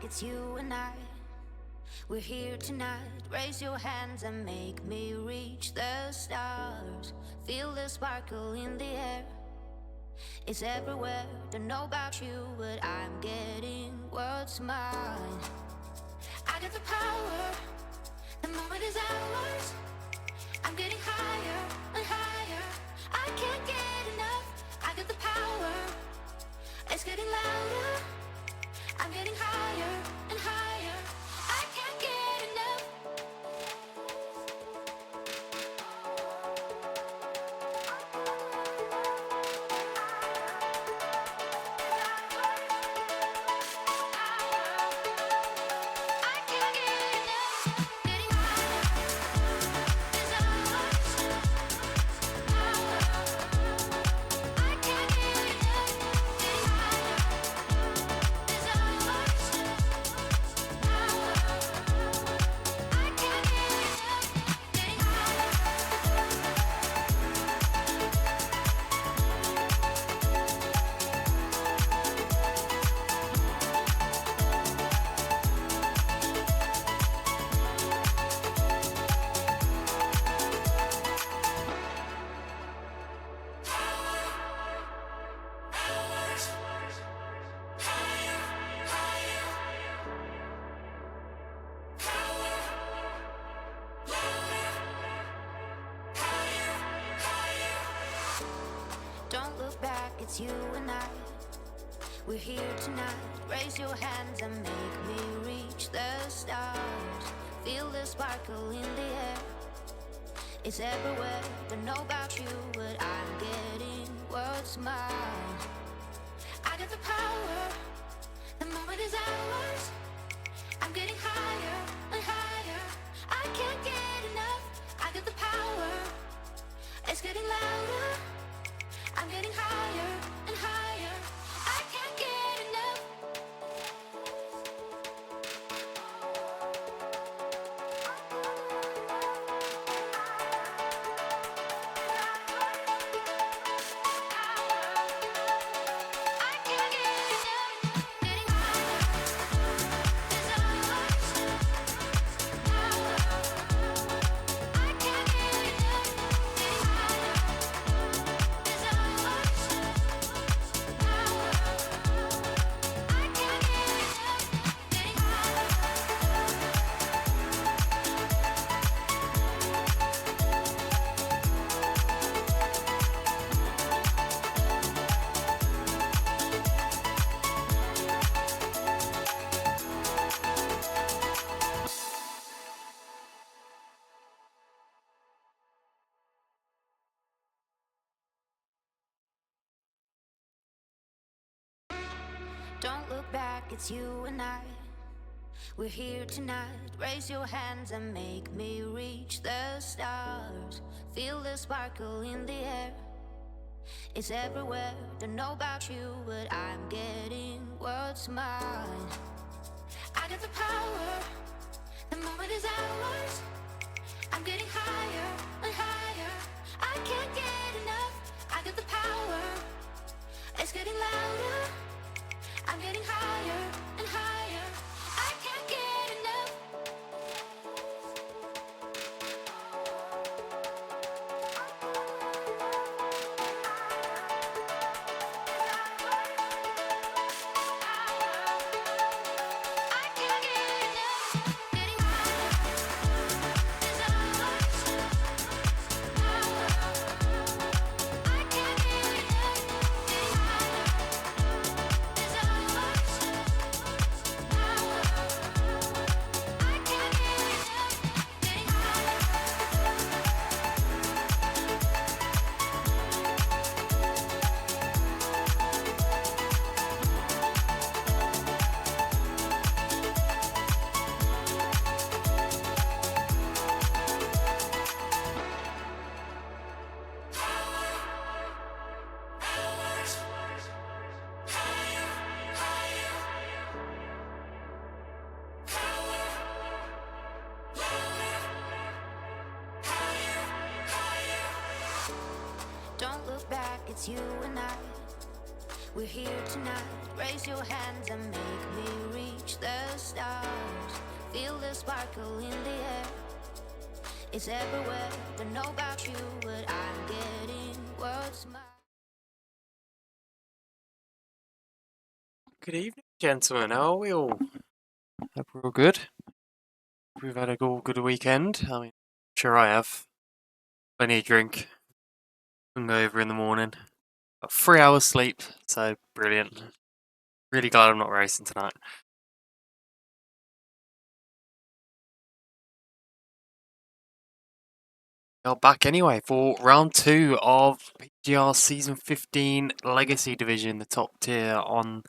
it's you and I. We're here tonight, raise your hands and make me reach the stars. Feel the sparkle in the air, it's everywhere. Don't know about you, but I'm getting what's mine. I got the power, the moment is ours. I'm getting higher and higher, I can't get enough. I got the power, it's getting louder. I'm getting higher and higher, I can't get enough. I can't get enough. Getting higher is ours. Power. I can't get enough. Getting higher is ours. Power. I can't get enough. Getting higher. Don't look back, it's you and I. We're here tonight, raise your hands and make me reach the stars. Feel the sparkle in the air, it's everywhere. Don't know about you, but I'm getting what's mine. I got the power, the moment is ours. I'm getting higher and higher, I can't get enough. I got the power, it's getting louder. I'm getting higher and higher, I can't get enough. I can't get enough. Getting higher is ours. Power. I can't get enough. Getting higher is ours. Power. I can't get enough. Getting higher. Don't look back, it's you and I. We're here tonight, raise your hands and make me reach the stars. Feel the sparkle in the air, it's everywhere. Don't know about you, but I'm getting what's mine. I got the power, the moment is ours. I'm getting higher and higher, I can't get enough. I got the power, it's getting louder. I'm getting higher and higher, I can't get enough. I can't get enough. Getting higher is ours. Power. I can't get enough. Getting higher is ours. Power. I can't get enough. Getting higher. Don't look back, it's you and I. We're here tonight, raise your hands and make me reach the stars. Feel the sparkle in the air, it's everywhere. Don't know about you, but I'm getting what's mine. Good evening, gentlemen. How are we all? Hope we're all good. We've had a good weekend. I mean, sure I have. Plenty of drink. Hungover in the morning. Got 3 hours sleep, so brilliant. Really glad I'm not racing tonight. You're back anyway for round 2 of PGR Season 15 Legacy Division, the top tier on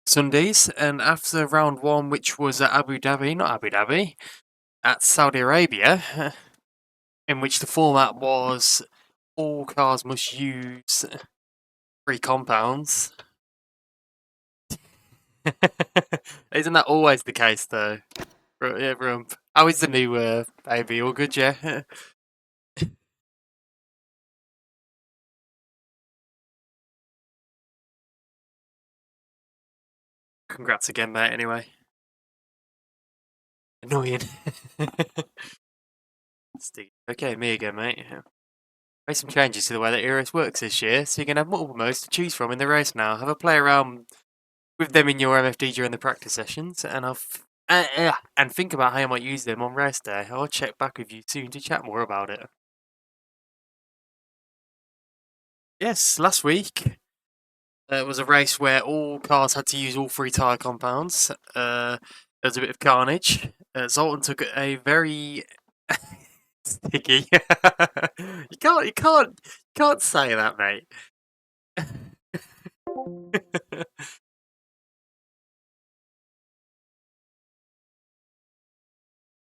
Sundays. And after round 1, which was at at Saudi Arabia, in which the format was all cars must use 3 compounds. Isn't that always the case, though? Yeah, Rump. How is the new baby? All good, yeah? Congrats again, mate, anyway. Annoying. Okay, me again, mate. Made some changes to the way that Eros works this year, so you can have multiple modes to choose from in the race now. Have a play around with them in your MFD during the practice sessions, and think about how you might use them on race day. I'll check back with you soon to chat more about it. Yes, last week it was a race where all cars had to use all 3 tyre compounds. There was a bit of carnage. Zoltan took a very sticky. You can't say that, mate.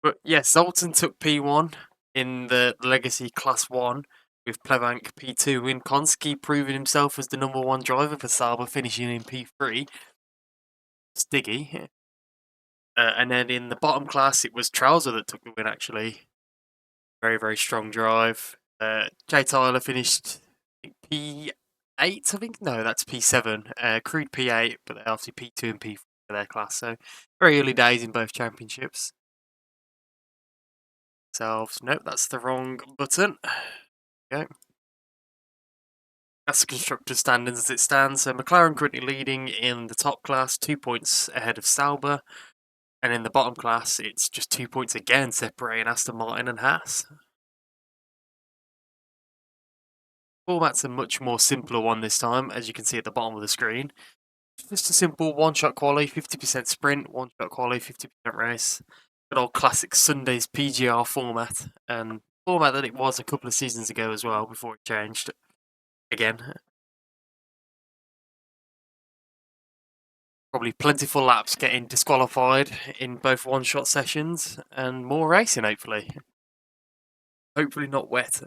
But yes, Zoltan took P1 in the Legacy Class 1 with Plevank P2 in Konski proving himself as the number 1 driver for Sauber, finishing in P3. Stiggy. And then in the bottom class, it was Trouser that took the win, actually. Very, very strong drive. Jay Tyler finished P8, I think? No, that's P7. Crude P8, but they're obviously P2 and P4 for their class. So very early days in both championships. Nope, that's the wrong button. Okay. That's the constructor standings as it stands. So McLaren currently leading in the top class, 2 points ahead of Sauber. And in the bottom class, it's just 2 points again, separating Aston Martin and Haas. Format's a much more simpler one this time, as you can see at the bottom of the screen. Just a simple one-shot quali, 50% sprint, one-shot quali, 50% race. Good old classic Sundays PGR format, and format that it was a couple of seasons ago as well, before it changed again. Probably plentiful laps getting disqualified in both one-shot sessions, and more racing, hopefully. Hopefully not wet.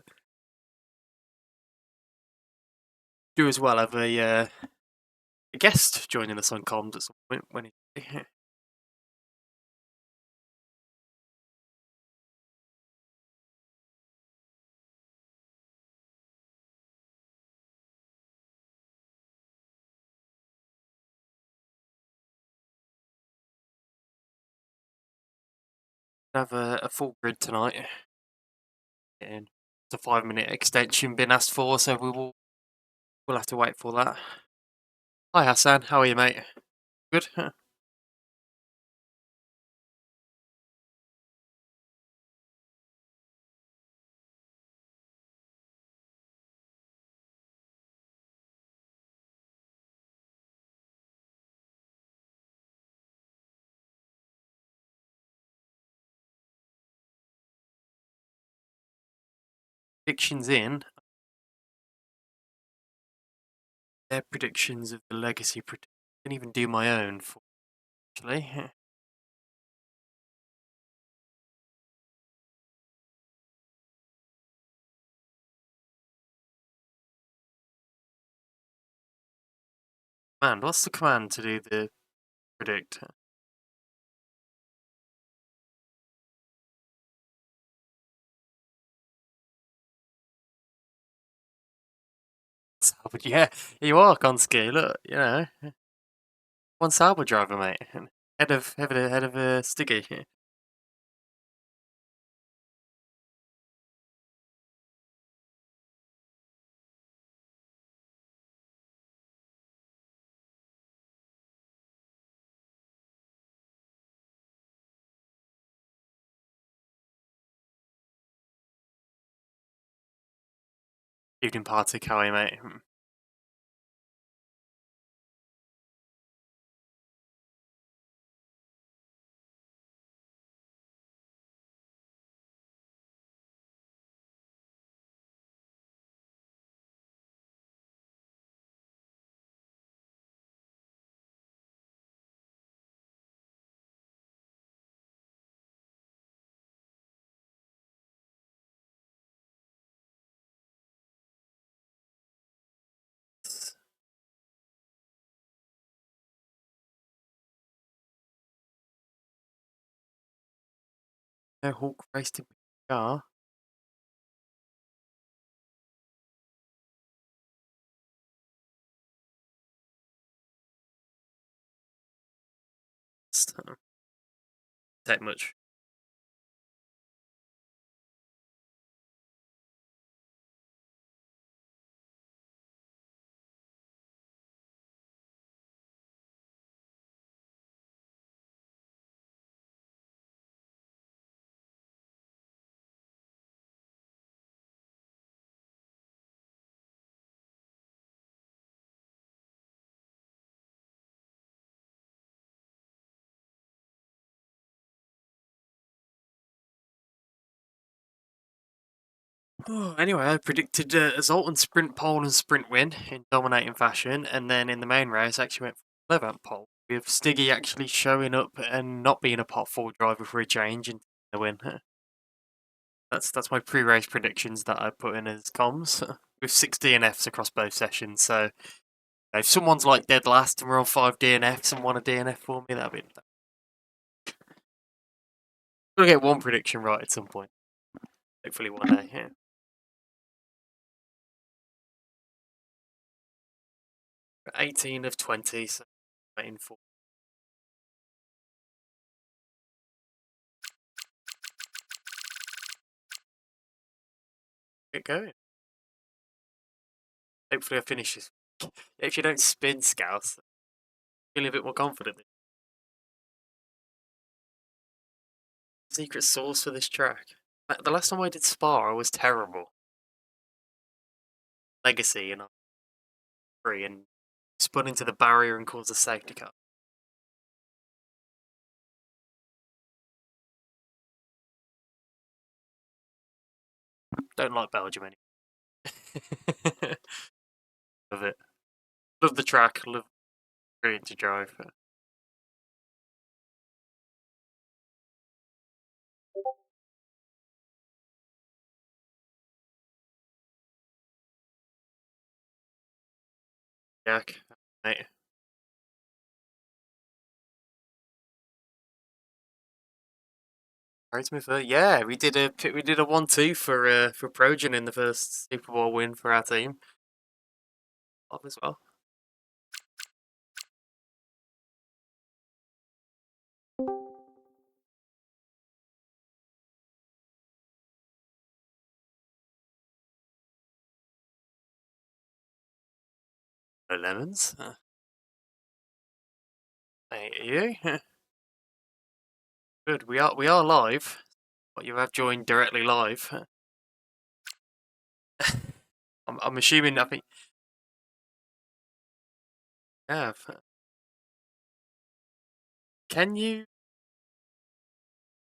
Do as well have a guest joining us on comms at some point when he have a full grid tonight. And the 5-minute extension been asked for, so we'll have to wait for that. Hi Hassan, how are you, mate? Good. Predictions in. Their predictions of the legacy. I didn't even do my own, actually. Command. What's the command to do the predict? Oh, but yeah, you are Konski. Look, one Sauber driver, mate. Head of Stiggy. Evening party, Cowie, mate. No Hawk raced in PGR. Take much. Oh, anyway, I predicted Zoltan sprint pole and sprint win in dominating fashion, and then in the main race, I actually went for Levant pole, with Stiggy actually showing up and not being a pot 4 driver for a change and the win. That's my pre-race predictions that I put in as comms, with 6 DNFs across both sessions. So if someone's like dead last and we're on 5 DNFs and won a DNF for me, that'd be. We'll get one prediction right at some point. Hopefully one day. Yeah. 18 of 20, so waiting for. Get going. Hopefully I finish this. If you don't spin, Scouse, feeling a bit more confident. Secret sauce for this track. The last time I did Spa, I was terrible. Legacy, and I'm free and spun into the barrier and caused a safety car. Don't like Belgium anymore. Love it. Love the track. Love brilliant to drive. Jack, mate. Yeah, we did a 1-2 for Progen in the first Super Bowl win for our team. Love as well. No lemons. Hey, you? Good. We are live. But you have joined directly live. I'm assuming. I think. Yeah. Can you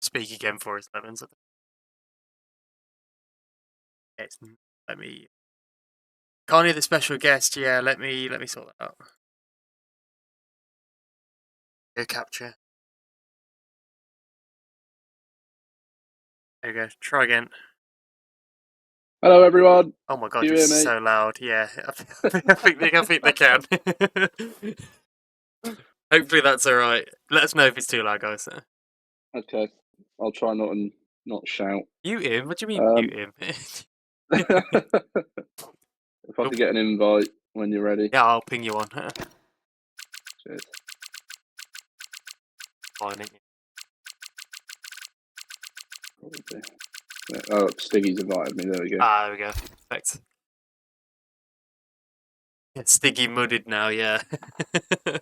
speak again for us, lemons? Yes. Let me. Can't hear the special guest. Yeah. Let me sort that out. Go capture. There you go. Try again. Hello, everyone. Oh my god, Can you you're hear me? so loud. Yeah, I think they can. Hopefully that's all right. Let us know if it's too loud, guys. Okay, I'll try not shout. Mute him? What do you mean mute him? If I could get an invite. when you're ready. Yeah, I'll ping you on. Cheers. Fine, ain't you? Probably. Yeah. Oh, Stiggy's invited me. There we go. Ah, there we go. Perfect. Yeah, Stiggy mudded now, yeah. The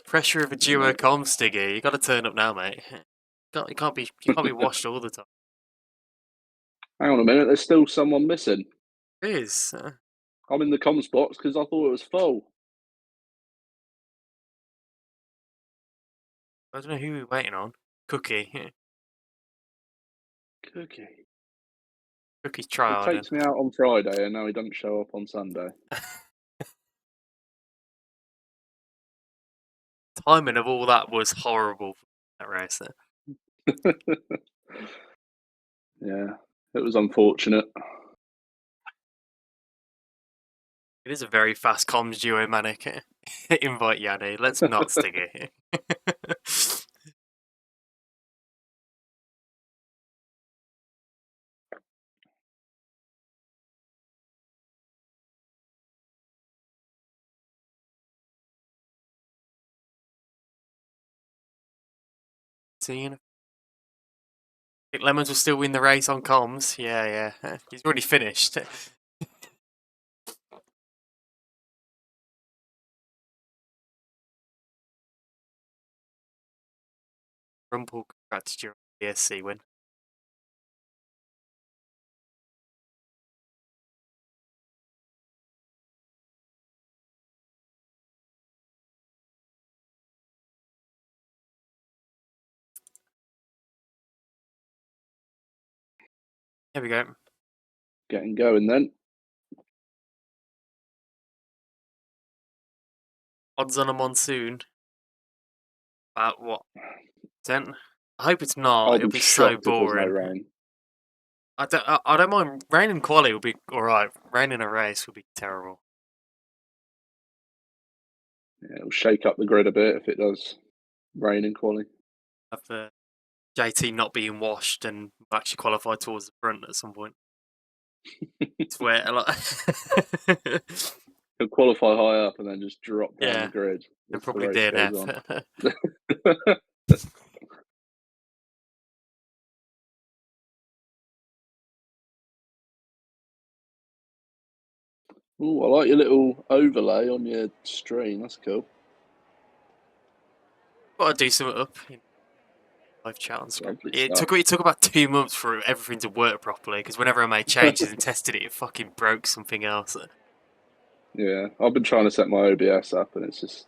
pressure of a duo com, Stiggy. You got to turn up now, mate. You can't be washed all the time. Hang on a minute. There's still someone missing. It is. I'm in the comms box because I thought it was full. I don't know who we're waiting on. Cookie. Cookie. Cookie's He tryhard. takes me out on Friday and now he doesn't show up on Sunday. Timing of all that was horrible for that race there. Yeah, it was unfortunate. It is a very fast comms duo, Manic. Invite Yanni. Let's not stick it. Seeing. I think Lemons will still win the race on comms. Yeah. He's already finished. Rumple, congrats to your ESC win. Here we go. Getting going then. Odds on a monsoon. About what? 10? I hope it's not. I'll It'll be be so shocked if there's no boring. rain. I don't mind. Rain in quali will be alright. Rain in a race will be terrible. Yeah, it'll shake up the grid a bit if it does rain in quali. Have the JT not being washed and actually qualify towards the front at some point. It's where a lot. He'll qualify high up and then just drop down Yeah, the grid. and as the probably race goes DNF. on. Oh, I like your little overlay on your stream. That's cool. Gotta do something up. Live chat on screen. Lovely It stuff. took about 2 months for everything to work properly because whenever I made changes and tested it, it fucking broke something else. Yeah, I've been trying to set my OBS up and it's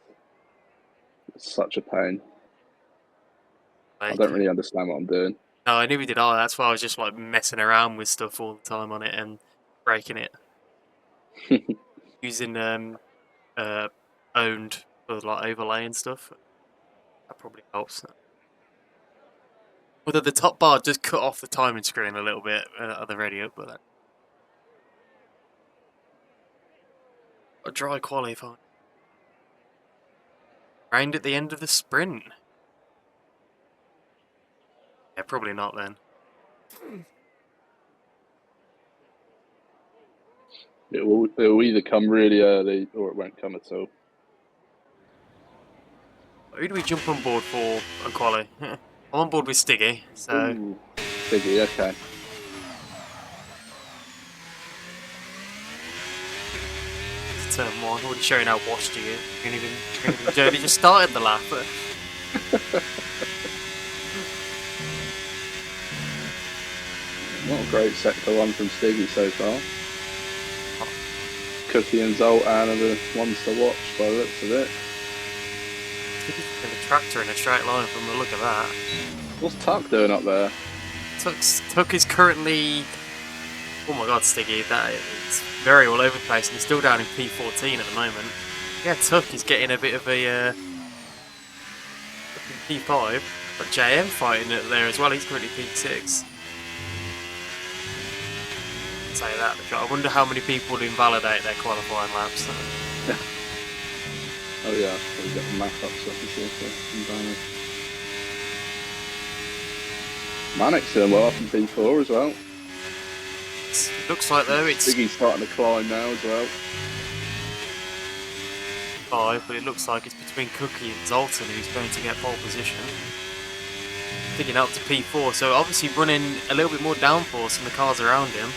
such a pain. I don't really understand what I'm doing. No, I neither did I. That's why I was just like messing around with stuff all the time on it and breaking it. Using owned for like overlay and stuff. That probably helps. Although the top bar just cut off the timing screen a little bit at the radio, but that... A dry qualify. Rained at the end of the sprint. Yeah, probably not then. It will either come really early or it won't come at all. Who do we jump on board for on quali? I'm on board with Stiggy, so... Ooh, Stiggy, okay. Turn 1, already showing how washed he is. You ain't even dirty, just started the lap. Not a great sector one from Stiggy so far. Cookie and Zoltan are the ones to watch by the looks of it. In a tractor in a straight line from the look of that. What's Tuck doing up there? Tuck is currently... Oh my god, Stiggy, that is very all over the place and he's still down in P14 at the moment. Yeah, Tuck is getting a bit of a P5, but JM fighting it there as well, he's currently P6. Say that, I wonder how many people would invalidate their qualifying laps. Oh yeah, probably got the map up so I can see if they're Manic's doing well up in P4 as well. It looks like though it's Ziggy's starting to climb now as well. 5, but it looks like it's between Cookie and Zoltan who's going to get pole position. Picking up to P4, so obviously running a little bit more downforce than the cars around him.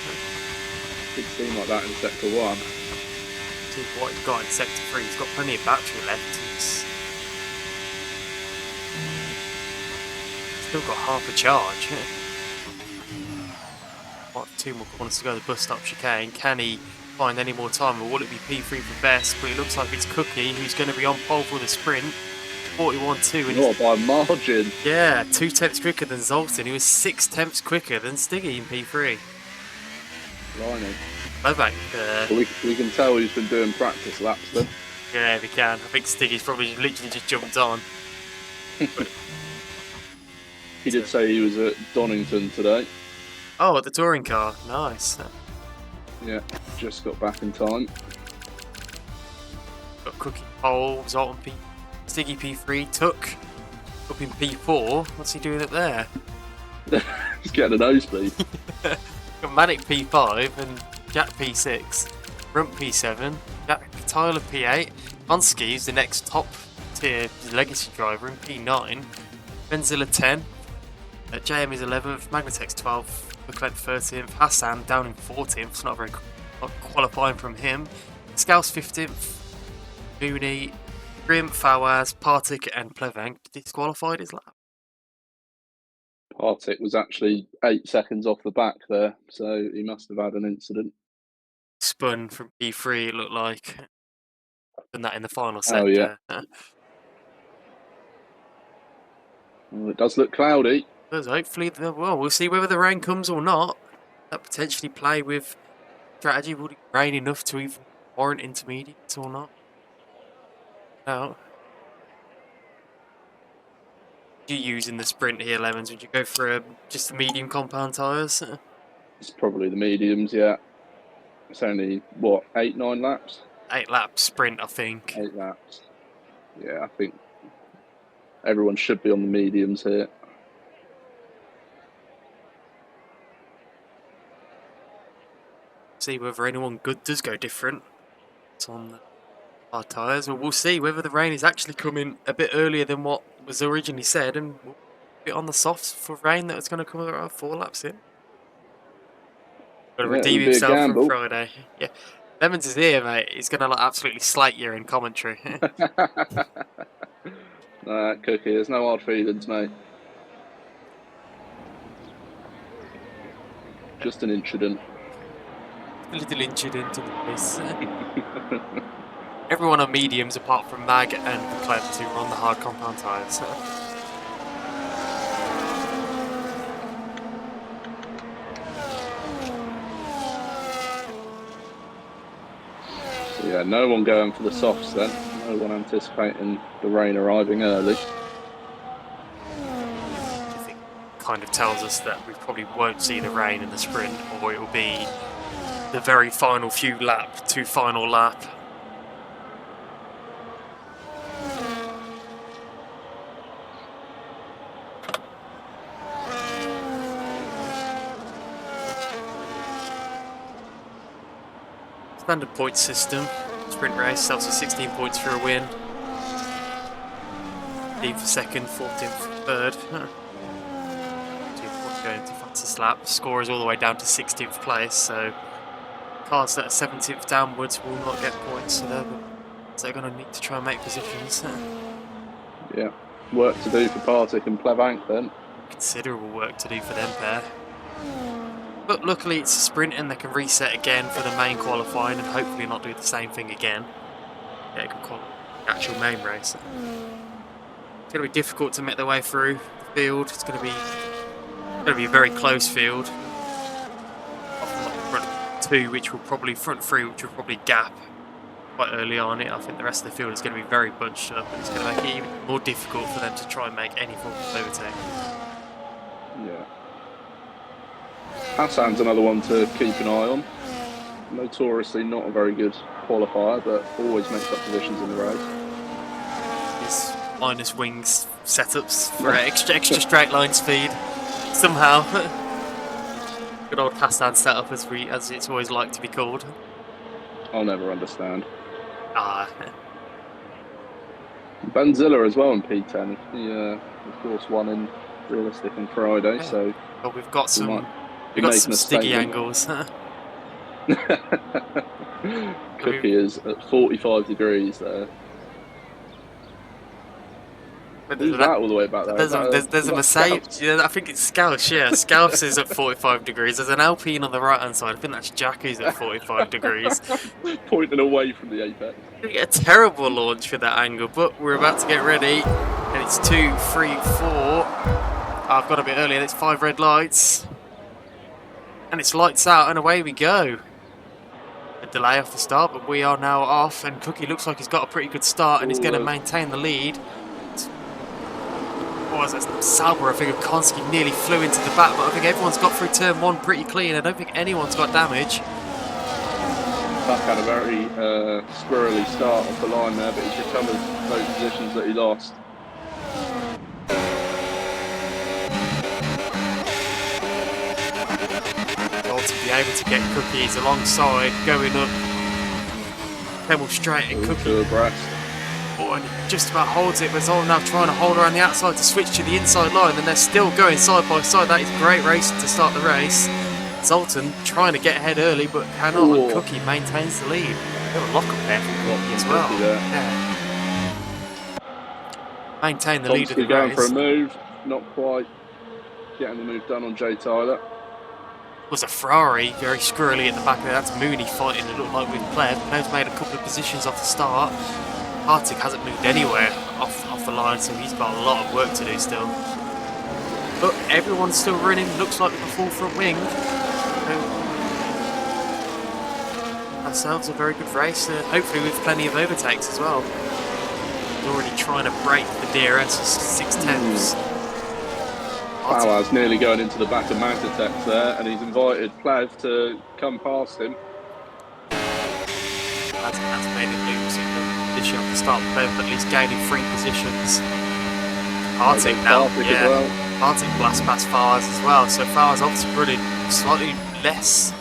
Did seem like that in sector 1. See what he's got in sector 3. He's got plenty of battery left. He's still got half a charge. What, 2 more corners to go, the bus stop chicane. Can he find any more time, or will it be P3 for best? But it looks like it's Cookie who's going to be on pole for the sprint. 41.2. And not by a margin. Yeah, 2 tenths quicker than Zoltan. He was 6 tenths quicker than Stiggy in P3. Blimey. Plebank. We can tell who's been doing practice laps then. Yeah, we can. I think Stiggy's probably literally just jumped on. He did say he was at Donington today. Oh, at the touring car. Nice. Yeah, just got back in time. Got Cookie pole, Zoltan P. Stiggy P3, Took up in P4. What's he doing up there? He's getting a nosebleed. Got Manic P5 and Jack P6. Rump P7. Tyler P8.Onsky is the next top tier legacy driver in P9. Benzilla 10. JM is 11th. Magnatex 12th. Leclerc 13th. Hassan down in 14th. It's not very qualifying from him. Scouse 15th. Mooney. Grim, Fawaz, Partick and Plebank disqualified his lap. Partick was actually 8 seconds off the back there, so he must have had an incident. Spun from P3, it looked like. Done that in the final set. Oh, yeah. Well, it does look cloudy. Hopefully, well, we'll see whether the rain comes or not. That potentially play with strategy. Would it rain enough to even warrant intermediates or not? No. You use in the sprint here, Lemons? Would you go for just the medium compound tyres? It's probably the mediums, yeah. It's only, what, 8-9 laps? 8 lap sprint, I think. 8 laps. Yeah, I think everyone should be on the mediums here. See whether anyone good does go different. It's on the hard tyres. Well, we'll see whether the rain is actually coming a bit earlier than what was originally said, and we'll be on the softs for rain that it's going to come around 4 laps in. Got to redeem himself from Friday. Yeah, Lemons is here, mate. He's going to like absolutely slate you in commentary. Cookie, there's no hard feelings, mate. Just an incident. A little incident in the race. Everyone on mediums apart from Mag and Clem who are on the hard compound tyres. Yeah, no one going for the softs then. No one anticipating the rain arriving early. I think kind of tells us that we probably won't see the rain in the sprint, or it will be the very final few lap to final lap. Standard point system, sprint race, obviously 16 points for a win. 15th for second, 14th for third. 2 points going to fastest lap. Score is all the way down to 16th place, so cars that are 17th downwards will not get points, so they're going to need to try and make positions. Yeah, work to do for Partick and Plebank then. Considerable work to do for them pair. But luckily it's a sprint and they can reset again for the main qualifying and hopefully not do the same thing again. Yeah, you can call it the actual main race. It's going to be difficult to make their way through the field. It's going to be a very close field. Front 2, which will probably front 3, which will probably gap quite early on. I think the rest of the field is going to be very bunched up, and it's going to make it even more difficult for them to try and make any form of overtake. Yeah. Hassan's another one to keep an eye on. Notoriously not a very good qualifier, but always makes up positions in the race. His minus wings setups for extra straight line speed somehow. Good old cast-down setup, as it's always like to be called. I'll never understand. Ah, Banzilla as well in P10. He, of course, won in realistic on Friday, yeah. so Well, we've got we might some be stiggy making a statement. angles. Cookie is at 45 degrees there. But Who's that all the way back there? There's a Is that Mercedes. Scouts? Yeah, I think it's Scouse. Yeah, Scouse is at 45 degrees. There's an Alpine on the right hand side. I think that's Jack who's at 45 degrees. Pointing away from the apex. We get a terrible launch for that angle, but we're about to get ready, and it's 2, 3, 4. I've got a bit earlier. It's 5 red lights, and it's lights out, and away we go. A delay off the start, but we are now off, and Cookie looks like he's got a pretty good start, and he's going to maintain the lead. What was it? Sauber, I think, of Konski nearly flew into the back, but I think everyone's got through turn 1 pretty clean. I don't think anyone's got damage. Buck had a very squirrely start off the line there, but he's recovered those positions that he lost. Well, to be able to get Cookies alongside, going up Pebble straight, and Cookie abreast. Oh, and he just about holds it, but Zoltan now trying to hold around the outside to switch to the inside line, and they're still going side by side. That is great racing to start the race. Zoltan trying to get ahead early, but cannot, and Cookie maintains the lead. Little lock up there from Cookie as well. Yeah. Maintain the lead of the going race. for a move, not quite getting the move done on Jay Tyler. Was a Ferrari very squirrely at the back there. That's Mooney fighting, it looked like, with Plev. Plev's made a couple of positions off the start. Arctic hasn't moved anywhere off the line, so he's got a lot of work to do still. But everyone's still running. Looks like with a full front wing. So ourselves a very good race. Hopefully with plenty of overtakes as well. He's already trying to break the DRS 6/10. Powers nearly going into the back of Magnatex there, and he's invited Plev to come past him. That's made it lose in the position at the start. Plev at least gaining 3 positions. Arctic now, yeah. Well. Arctic blast past Fowers as well, so Fowers obviously running slightly less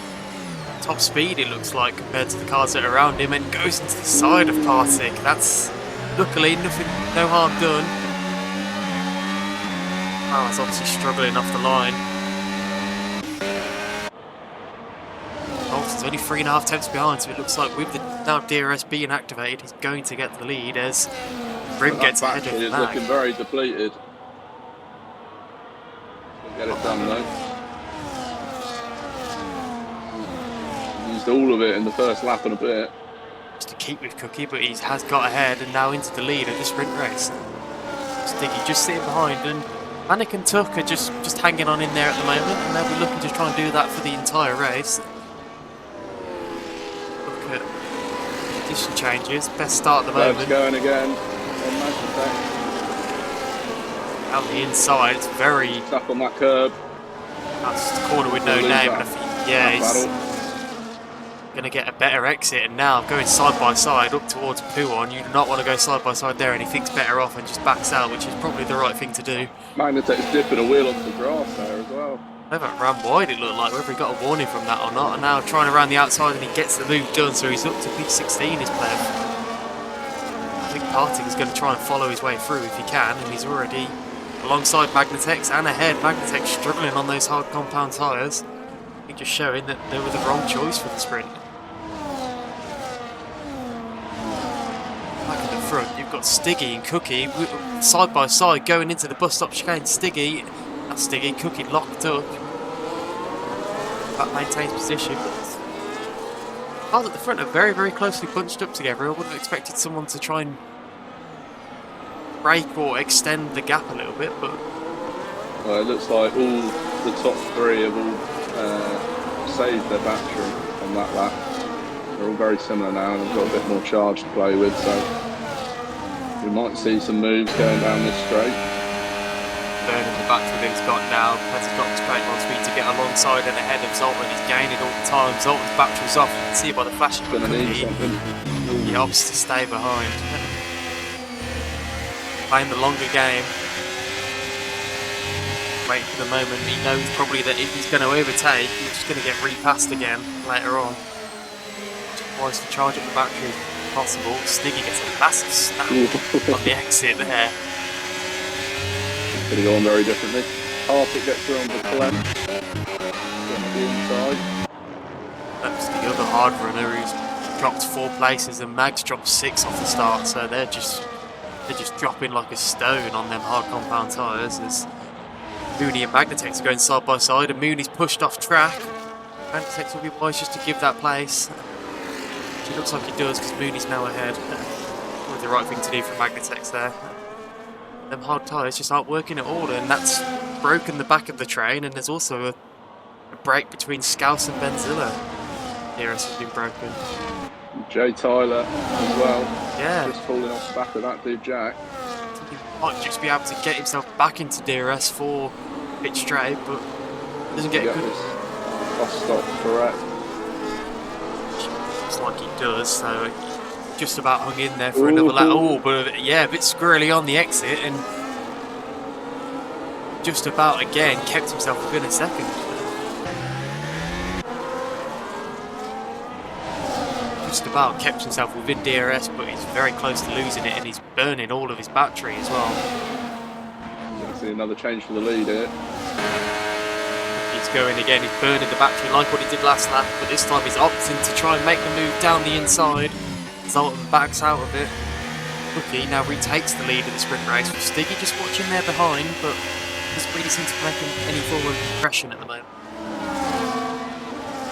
top speed, it looks like, compared to the cars that are around him, and goes into the side of Arctic. That's luckily no harm done. Fowers obviously struggling off the line. Bolton's only 3.5 tenths behind, so it looks like with the now DRS being activated, he's going to get the lead as Grim gets ahead of the back. He's looking very depleted. Get it done though. Used all of it in the first lap and a bit. Just to keep with Cookie, but he has got ahead and now into the lead of the sprint race. Sticky just sitting behind, and Manic and Tuck are just hanging on in there at the moment, and they'll be looking to try and do that for the entire race. Look at condition changes. Best start at the moment. Going again on Magnatex. Out the inside, it's very stuck on that curb. That's the corner with no name, and I think, yeah, he's going to get a better exit. And now going side by side up towards Puon. You do not want to go side by side there, and he thinks better off and just backs out, which is probably the right thing to do. Magnatex dipping a wheel onto the grass there as well. They haven't ran wide, it looked like, whether he got a warning from that or not. And now trying to round the outside, and he gets the move done, so he's up to P16, his player. I think Parting is going to try and follow his way through if he can, and he's already alongside Magnatex and ahead. Magnatex struggling on those hard compound tyres. I think just showing that they were the wrong choice for the sprint. Back at the front, you've got Stiggy and Cookie side by side going into the bus stop chicane. Stiggy, Cookie locked up. That maintains position. Cars at the front are very, very closely bunched up together. I would have expected someone to try and break or extend the gap a little bit, but well, it looks like all the top 3 have all saved their battery on that lap. They're all very similar now, and they've got a bit more charge to play with, so we might see some moves going down this straight. Burning the battery that he's got now. Has got straight on speed to get alongside and ahead of Zoltan. He's gaining all the time. Zoltan's battery's off. You can see by the flashing. Gonna need something. He opts to stay behind. Playing the longer game. waiting for the moment. He knows probably that if he's going to overtake, he's just going to get repassed again later on. Just wants to charge up the battery if possible. Stiggy gets a massive snap on the exit there. Could have gone very differently. Arctic gets through on the Clem. On the inside. That's the other hard runner who's dropped 4 places, and Mag's dropped 6 off the start, so they're just dropping like a stone on them hard compound tyres as Mooney and Magnitex are going side by side, and Mooney's pushed off track. Magnitex will be wise just to give that place. It looks like he does because Mooney's now ahead. With the right thing to do for Magnitex there. Them hard tyres just aren't working at all, and that's broken the back of the train, and there's also a break between Scouse and Benzilla. DRS has been broken. Jay Tyler as well. Yeah. Just falling off the back of that dude Jack. He might just be able to get himself back into DRS for pit straight, but doesn't get good. Off stop correct. Looks like he does, so just about hung in there for another lap. Oh, but yeah, a bit squirrely on the exit, and just about again kept himself within a second. Just about kept himself within DRS, but he's very close to losing it, and he's burning all of his battery as well. Gonna see another change for the lead here. He's going again, he's burning the battery like what he did last lap, but this time he's opting to try and make the move down the inside. Zoltan backs out of it. Cookie now retakes the lead of the sprint race, with Stiggy just watching there behind, but doesn't really seem to be making any forward impression at the moment.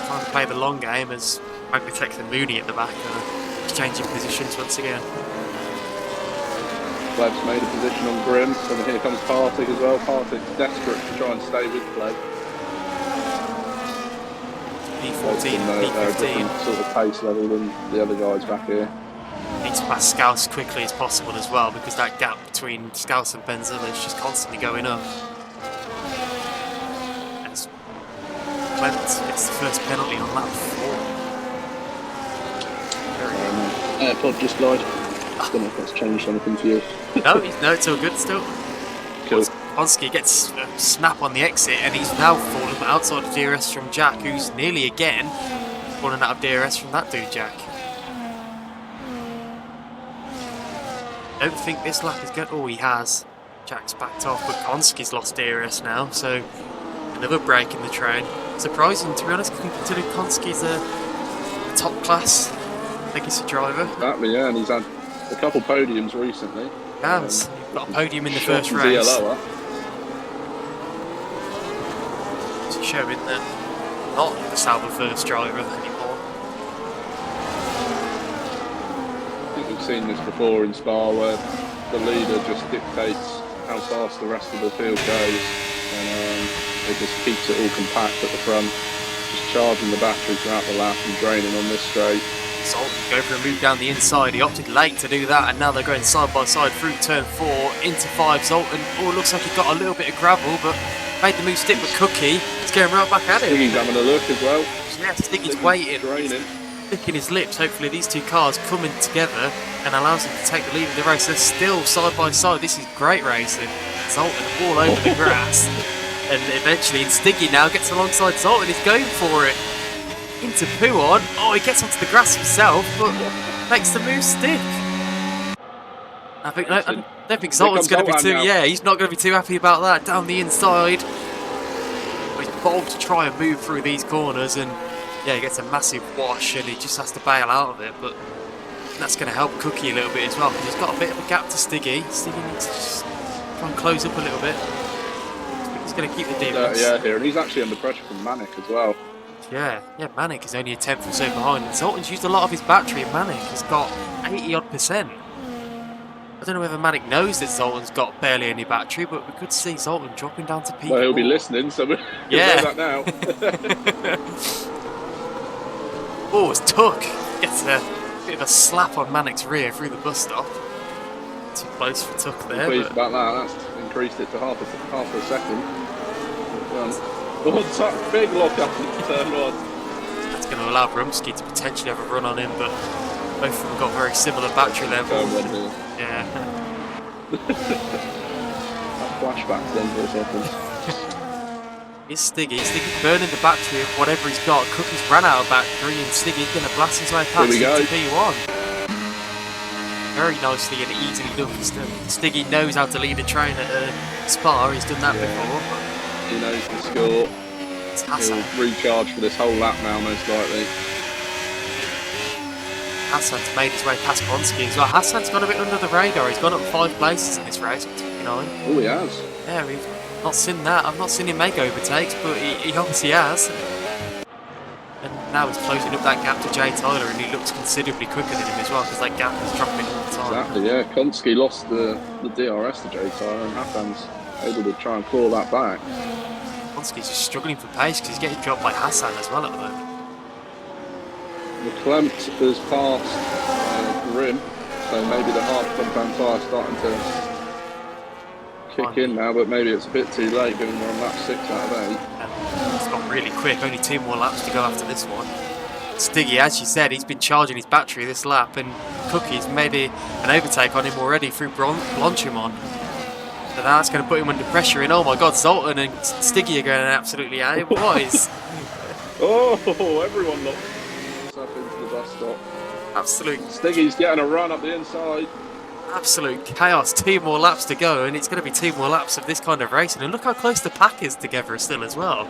Trying to play the long game as Magnitex and Mooney at the back are exchanging positions once again. Pleb's made a position on Grim, so here comes Partick as well. Partick's desperate to try and stay with Pleb. P14 and P15. Different sort of pace level than the other guys back here. Needs to pass Scouse as quickly as possible as well, because that gap between Scouse and Benzilla is just constantly going up. As Clement gets the first penalty on lap 4. AirPod just lied. I don't know if that's changed anything for you. No, it's all good still. Cool. Ponsky gets a snap on the exit, and he's now fallen outside of DRS from Jack, who's nearly again fallen out of DRS from that dude, Jack. Don't think this lap is good. Oh, he has. Jack's backed off, but Ponsky's lost DRS now, so another break in the train. Surprising, to be honest, considering Ponsky's a top class legacy driver. Exactly, yeah, and he's had a couple podiums recently. He has. Got a podium in the first race. Showing that not the Sauber first driver anymore. I think we've seen this before in Spa, where the leader just dictates how fast the rest of the field goes, and it just keeps it all compact at the front, just charging the battery throughout the lap and draining on this straight. Zoltan go for a move down the inside. He opted late to do that, and now they're going side by side through turn 4 into 5. Zoltan, oh, it looks like he got a little bit of gravel, but made the move stick with Cookie. He's going right back at him. Stiggy's having a look as well. Yeah, Stiggy's waiting. Draining. Licking his lips. Hopefully these two cars coming together and allows him to take the lead of the race. They're still side by side. This is great racing. Zoltan all over the grass. And eventually Stiggy now gets alongside Zoltan. He's going for it. Into Puon. Oh, he gets onto the grass himself, but makes the move stick. I don't think Zoltan's going to be too. Yeah, he's not going to be too happy about that. Down the inside. But he's bold to try and move through these corners, and yeah, he gets a massive wash, and he just has to bail out of it. But that's going to help Cookie a little bit as well, because he's got a bit of a gap to Stiggy. Stiggy needs to just try and close up a little bit. He's going to keep the DRS. Yeah, here, and he's actually under pressure from Manic as well. Yeah, Manic is only a tenth or so behind. And Zoltan's used a lot of his battery, and Manic has got 80-odd%. I don't know whether Manic knows that Zoltan's got barely any battery, but we could see Zoltan dropping down to P4. Well, he'll be listening, so we'll know that now. Oh, it's Tuck. Gets a bit of a slap on Manic's rear through the bus stop. Too close for Tuck there. Pleased about that. That's increased it to half a second. Oh, big lock up in turn 1. That's going to allow Brumsky to potentially have a run on him, but both of them got very similar battery levels. Yeah. That flashback then for a second. It's Stiggy. Stiggy burning the battery of whatever he's got. Cookie's ran out of battery and Stiggy's going to blast his way past into P1. Very nicely and easily done for Stiggy. Knows how to lead a train at a Spa. He's done that before. He knows the score. He'll recharge for this whole lap now, most likely. Hassan's made his way past Bronski as well. Hassan's got a bit under the radar. He's gone up 5 places in this race at 29. Oh, he has. Yeah, we've not seen that. I've not seen him make overtakes, but he obviously has. And now he's closing up that gap to Jay Tyler, and he looks considerably quicker than him as well, because that gap is dropping all the time. Exactly, yeah. Konski lost the DRS to Jay Tyler, and Hassan's able to try and claw that back. Konski's just struggling for pace, because he's getting dropped by Hassan as well at the moment. McClempt has passed the rim, so maybe the hard compound tyre starting to kick in now, but maybe it's a bit too late given we're on lap 6 out of 8. It's gone really quick, only 2 more laps to go after this one. Stiggy, as you said, he's been charging his battery this lap, and Cookie's made an overtake on him already through Blanchimon. So now that's going to put him under pressure, and oh my god, Zoltan and Stiggy are going absolutely out. What is... Oh, everyone looks up into the bus stop. Absolute... Stiggy's getting a run up the inside. Absolute chaos. 2 more laps to go, and it's going to be 2 more laps of this kind of racing. And look how close the pack is together still as well.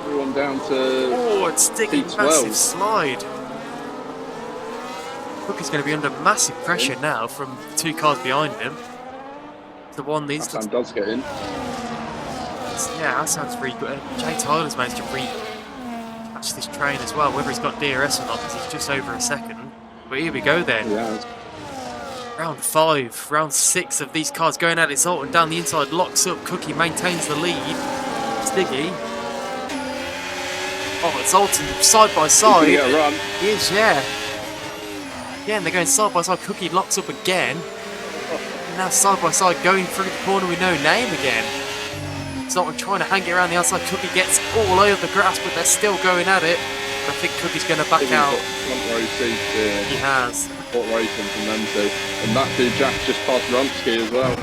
Everyone down to... Oh, it's Stiggy, massive slide. Cookie's going to be under massive pressure now from 2 cars behind him. The one these... Hassan does get in. Yeah, Hassan's really good. Jay Tyler's managed to catch this train as well, whether he's got DRS or not, because he's just over a second. But here we go then. Yeah. Round 5, round 6 of these cars going at it. Zoltan down the inside, locks up. Cookie maintains the lead. Stiggy. Oh, it's Zoltan side by side. He can get a run. He is, yeah. Again, they're going side by side. Cookie locks up again. And now side by side going through the corner with no name again. Zoltan trying to hang it around the outside. Cookie gets all over the grass, but they're still going at it. I think Cookie's going to back out. Front row seat, he has. What racing from them two. And that dude, Jack, just passed Rumsky as well.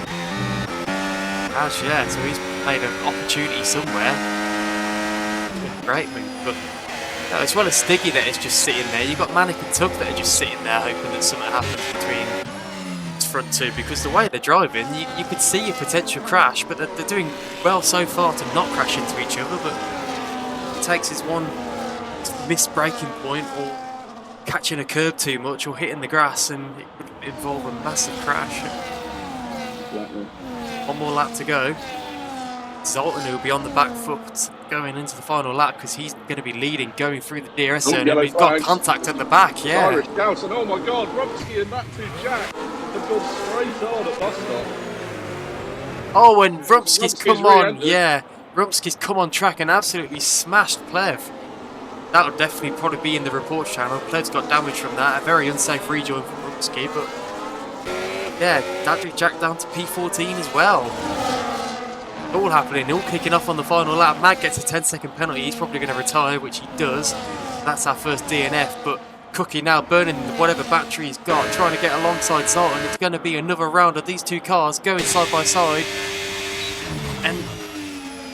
Has, yeah. So he's made an opportunity somewhere. Great move. But as well as Stiggy that is just sitting there, you've got Manic and Tug that are just sitting there hoping that something happens between its front two. Because the way they're driving, you could see a potential crash, but they're doing well so far to not crash into each other. But it takes his one missed braking point or catching a curb too much or hitting the grass, and it would involve a massive crash. Exactly. 1 more lap to go. Zoltan will be on the back foot going into the final lap because he's going to be leading going through the DRS zone, and we've got contact at the back, yeah. Irish Douse, and oh my god, Rumsky and that two Jack have gone straight on at bus stop. Oh, and Rumsky's come on, re-entered. yeah. Rumsky's come on track and absolutely smashed Plev. That'll definitely probably be in the reports channel. Plev's got damage from that. A very unsafe rejoin from Rumsky, but yeah, Dadrick Jack down to P14 as well. All happening, all kicking off on the final lap. Mag gets a 10-second penalty. He's probably going to retire, which he does. That's our first DNF, but Cookie now burning whatever battery he's got, trying to get alongside Zoltan. It's going to be another round of these 2 cars going side by side. And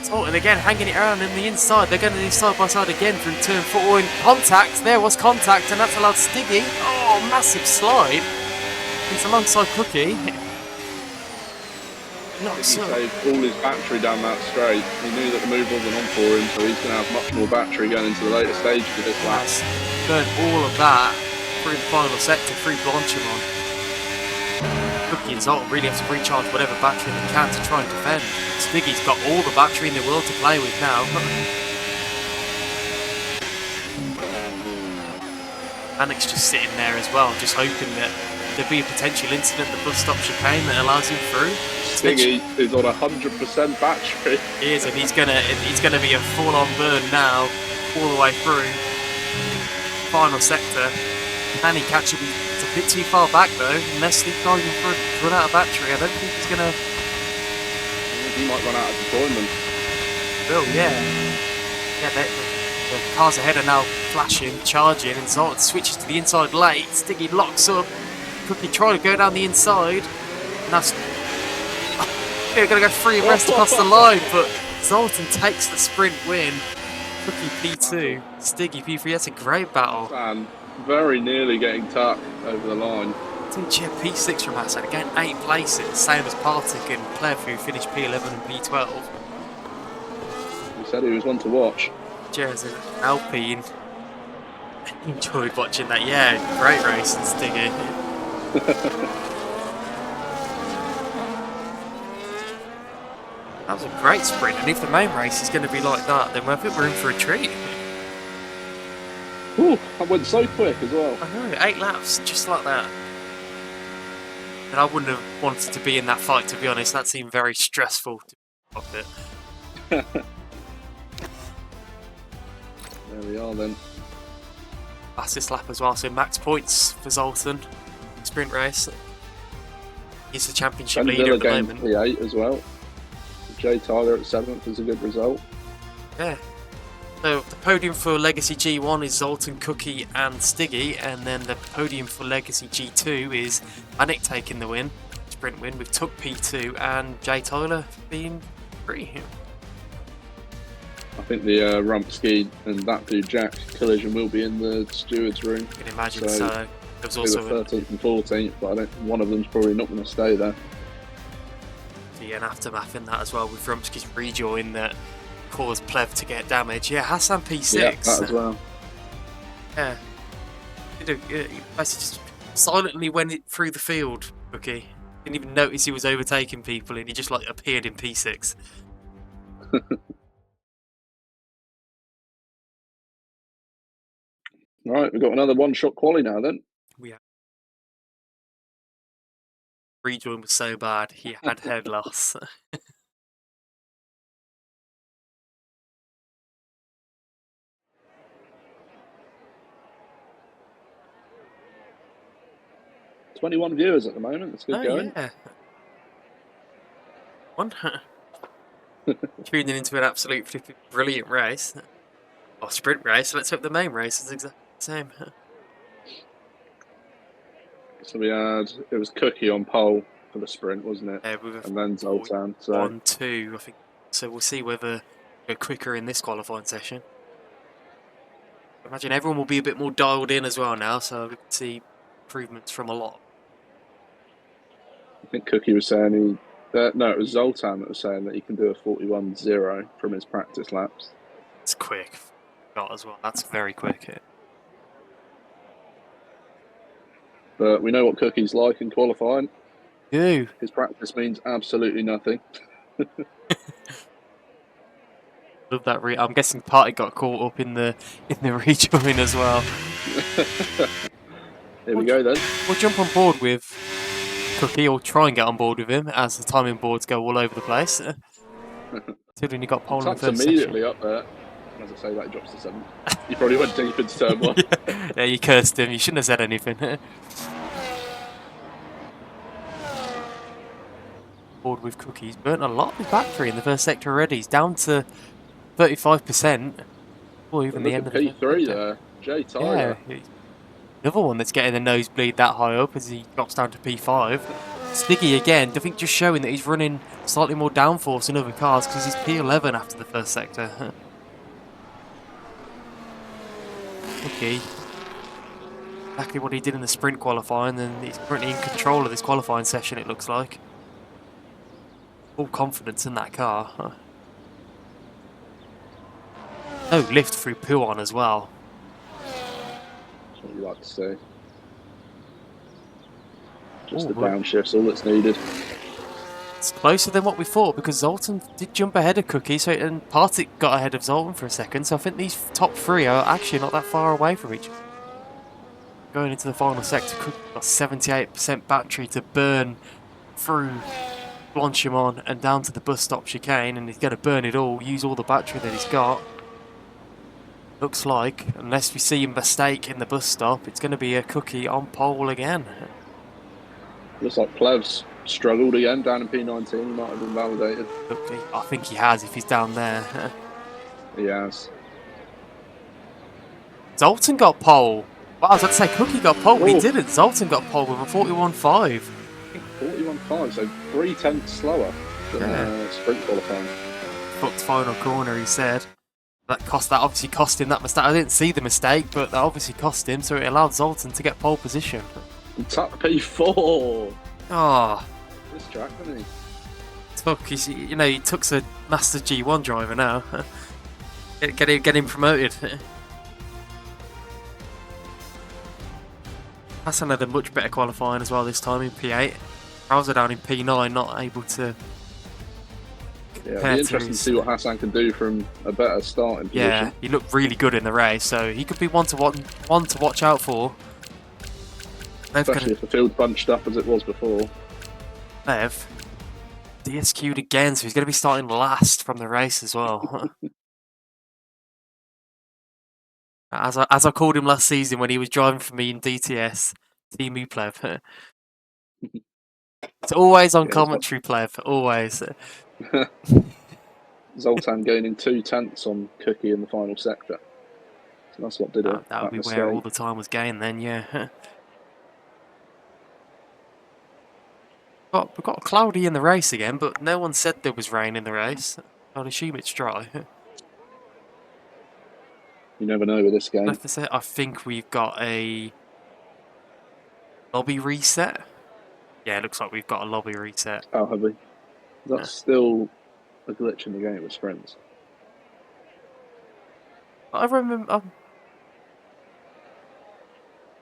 Zoltan again hanging it around in the inside. They're going to do side by side again through turn 4. Oh, in contact. There was contact, and that's allowed Stiggy. Oh, massive slide. It's alongside Cookie. He saved all his battery down that straight. He knew that the move wasn't on for him, so he's going to have much more battery going into the later stage for this lap. Burnt all of that through the final sector, through Blanchimon. Cookie and Zoltan really have to recharge whatever battery they can to try and defend. Stiggy's got all the battery in the world to play with now. Anik's just sitting there as well, just hoping that there'll be a potential incident at the bus stop chicane that allows him through. Stiggy is on 100% battery. He is, and he's gonna be a full-on burn now, all the way through. Final sector. Can he catch him? It's a bit too far back though, unless the guy can run out of battery. I don't think he's gonna. He might run out of deployment. Will, yeah. Yeah, the cars ahead are now flashing, charging, and Zoltan switches to the inside late. Stiggy locks up. Quickly trying to go down the inside. And that's... They're going to go free and rest across the line, but Zoltan takes the sprint win. Cookie P2, Stiggy P3. That's a great battle. And very nearly getting tucked over the line. Didn't P6 from Hassan, again 8 places, same as Partik and Plev, who finished P11 and P12. He said he was one to watch. Cheers, Alpine. Enjoyed watching that. Yeah, great racing, Stiggy. That was a great sprint, and if the main race is going to be like that, then I think we're in for a treat. Ooh, that went so quick as well. I know, 8 laps, just like that. And I wouldn't have wanted to be in that fight, to be honest. That seemed very stressful to be off it. There we are then. Fastest lap as well, so max points for Zoltan. Sprint race. He's the championship leader at the moment. P8 as well. Jay Tyler at 7th is a good result. Yeah. So the podium for Legacy G1 is Zoltan, Cookie and Stiggy, and then the podium for Legacy G2 is Manic taking the win, sprint win, with Tuck P2 and Jay Tyler being free. I think the Rumpski and that dude Jack collision will be in the stewards room. You can imagine so. There was also 13th and 14th, but one of them's probably not going to stay there. An aftermath in that as well, with Rumski's rejoin that caused Plev to get damage. Yeah, Hassan P6. Yeah, that as well. Yeah. He basically just silently went through the field, Cookie. Didn't even notice he was overtaking people, and he just like appeared in P6. Right, we've got another one-shot quali now then. We have. Rejoin was so bad, he had head loss. $21 viewers at the moment. That's good going. Yeah. One. Tuning into an absolutely brilliant race. Or sprint race. Let's hope the main race is exactly the same. So we had, it was Cookie on pole for the sprint, wasn't it? Yeah, and then Zoltan. So 1-2, I think. So we'll see whether we're quicker in this qualifying session. I imagine everyone will be a bit more dialed in as well now, so we can see improvements from a lot. I think Cookie was saying no, it was Zoltan that was saying that he can do a 41.0 from his practice laps. It's quick. Got as well. That's very quick. But we know what Cookie's like in qualifying. Ew. His practice means absolutely nothing. Love that. I'm guessing Party got caught up in the rejoin as well. Here we go then. We'll jump on board with Cookie, or try and get on board with him as the timing boards go all over the place. Considering he got pole in the first immediately section. Up there. As I say, that he drops to 7. He probably went deep into turn 1. Yeah, you cursed him. You shouldn't have said anything. Board with Cookie. He's burnt a lot of his battery in the first sector already. He's down to 35%. Or even the end of the P3 there. Jay Tyler. Yeah, another one that's getting the nosebleed that high up as he drops down to P5. Stiggy again, I think just showing that he's running slightly more downforce than other cars because he's P11 after the first sector. Okay. Exactly what he did in the sprint qualifying, and he's currently in control of this qualifying session, it looks like. Full confidence in that car. Oh, lift through Puon as well. That's what you like to see. Just the downshifts, all that's needed. It's closer than what we thought because Zoltan did jump ahead of Cookie, and Partik got ahead of Zoltan for a second, so I think these top 3 are actually not that far away from each other. Going into the final sector, Cookie got 78% battery to burn through Blanchimont and down to the bus stop chicane, and he's going to burn it all, use all the battery that he's got. Looks like, unless we see a mistake in the bus stop, it's going to be a Cookie on pole again. Looks like Plev's struggled again down in P19. He might have been validated. I think he has if he's down there. He has. Zoltan got pole. Well, I was about to say Cookie got pole, but he didn't. Zoltan got pole with a 41.5. 41.5, so 3 tenths slower. sprint qualifying. Fucked final corner, he said. That obviously cost him that mistake. I didn't see the mistake, but that obviously cost him, so it allowed Zoltan to get pole position. Tap P4. Oh, This track, didn't he? he took a Master G1 driver now. get him promoted. Hassan had a much better qualifying as well this time in P8. Bowser down in P9, not able to. Yeah, it'll be interesting to see what Hassan can do from a better starting position. Yeah, he looked really good in the race, so he could be one to watch out for. Especially if the field bunched up as it was before. They've DSQ'd again, so he's going to be starting last from the race as well. As I called him last season when he was driving for me in DTS, Team Uplev. It's always on commentary, Plev, always. Zoltan gaining 2/10 on Cookie in the final sector. So that's what did it. That would be where all the time was gained then, yeah. We got cloudy in the race again, but no one said there was rain in the race. I'd assume it's dry. You never know with this game. I think we've got a lobby reset. Yeah, it looks like we've got a lobby reset. Oh, have we? That's still a glitch in the game with sprints. I remember.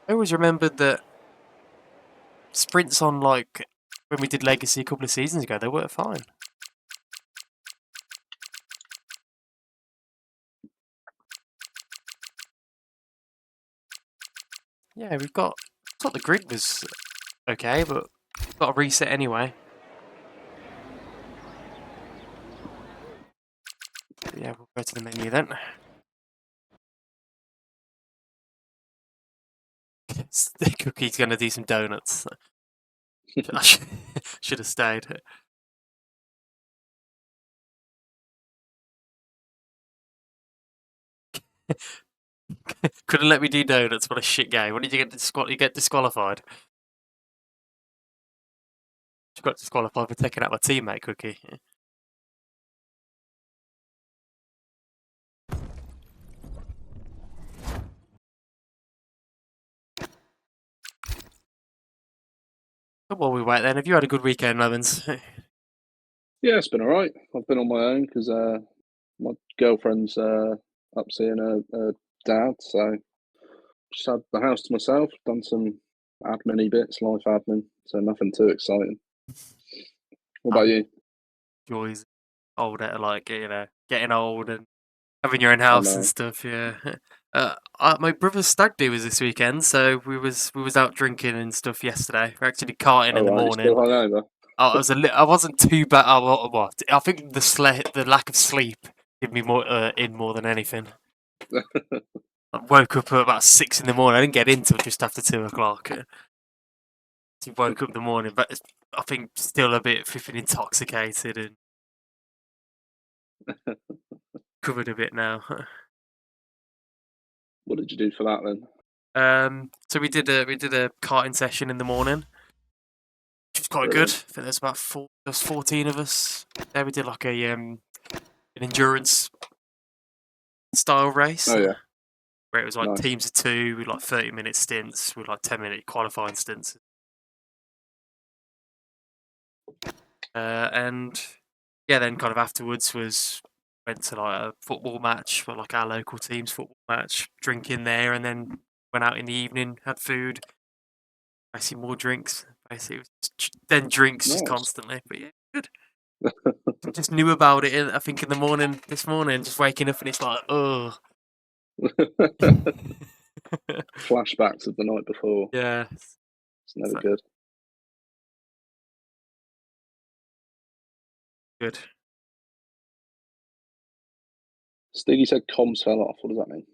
I always remembered that sprints on like when we did Legacy a couple of seasons ago, they were fine. Yeah, I thought the grid was okay, but we've got a reset anyway. Yeah, we'll go to the menu then. The Cookie's gonna do some donuts. I should have stayed. Couldn't let me do donuts. What a shit game. What did you get disqualified? You got disqualified for taking out my teammate, Cookie. But while we wait then, have you had a good weekend, Evans? Yeah, it's been alright. I've been on my own because my girlfriend's up seeing her dad, so just had the house to myself, done some admin-y bits, life admin, so nothing too exciting. What about you? Joys, older, like getting old and having your own house and stuff. Yeah. My brother's stag do was this weekend, so we was out drinking and stuff yesterday. We're actually karting in the morning. Still hungover? I wasn't too bad. I think the lack of sleep gave me more more than anything. I woke up at about 6 in the morning. I didn't get in till just after 2 o'clock. He woke up in the morning, but I think still a bit flipping intoxicated and covered a bit now. What did you do for that then? So we did a karting session in the morning, which was quite good. I think there's about 14 of us. There we did like an endurance style race. Oh yeah. Where it was like teams of 2 with like 30-minute stints with like 10-minute qualifying stints. And yeah, then kind of afterwards went to like a football match for like our local team's football match, drinking there, and then went out in the evening, had food, basically more drinks. Basically, then drinks just constantly. But yeah, good. I just knew about it. I think this morning, just waking up and it's like, oh. Flashbacks of the night before. Yeah, it's never good. Good. Stiggy said comms fell off. What does that mean?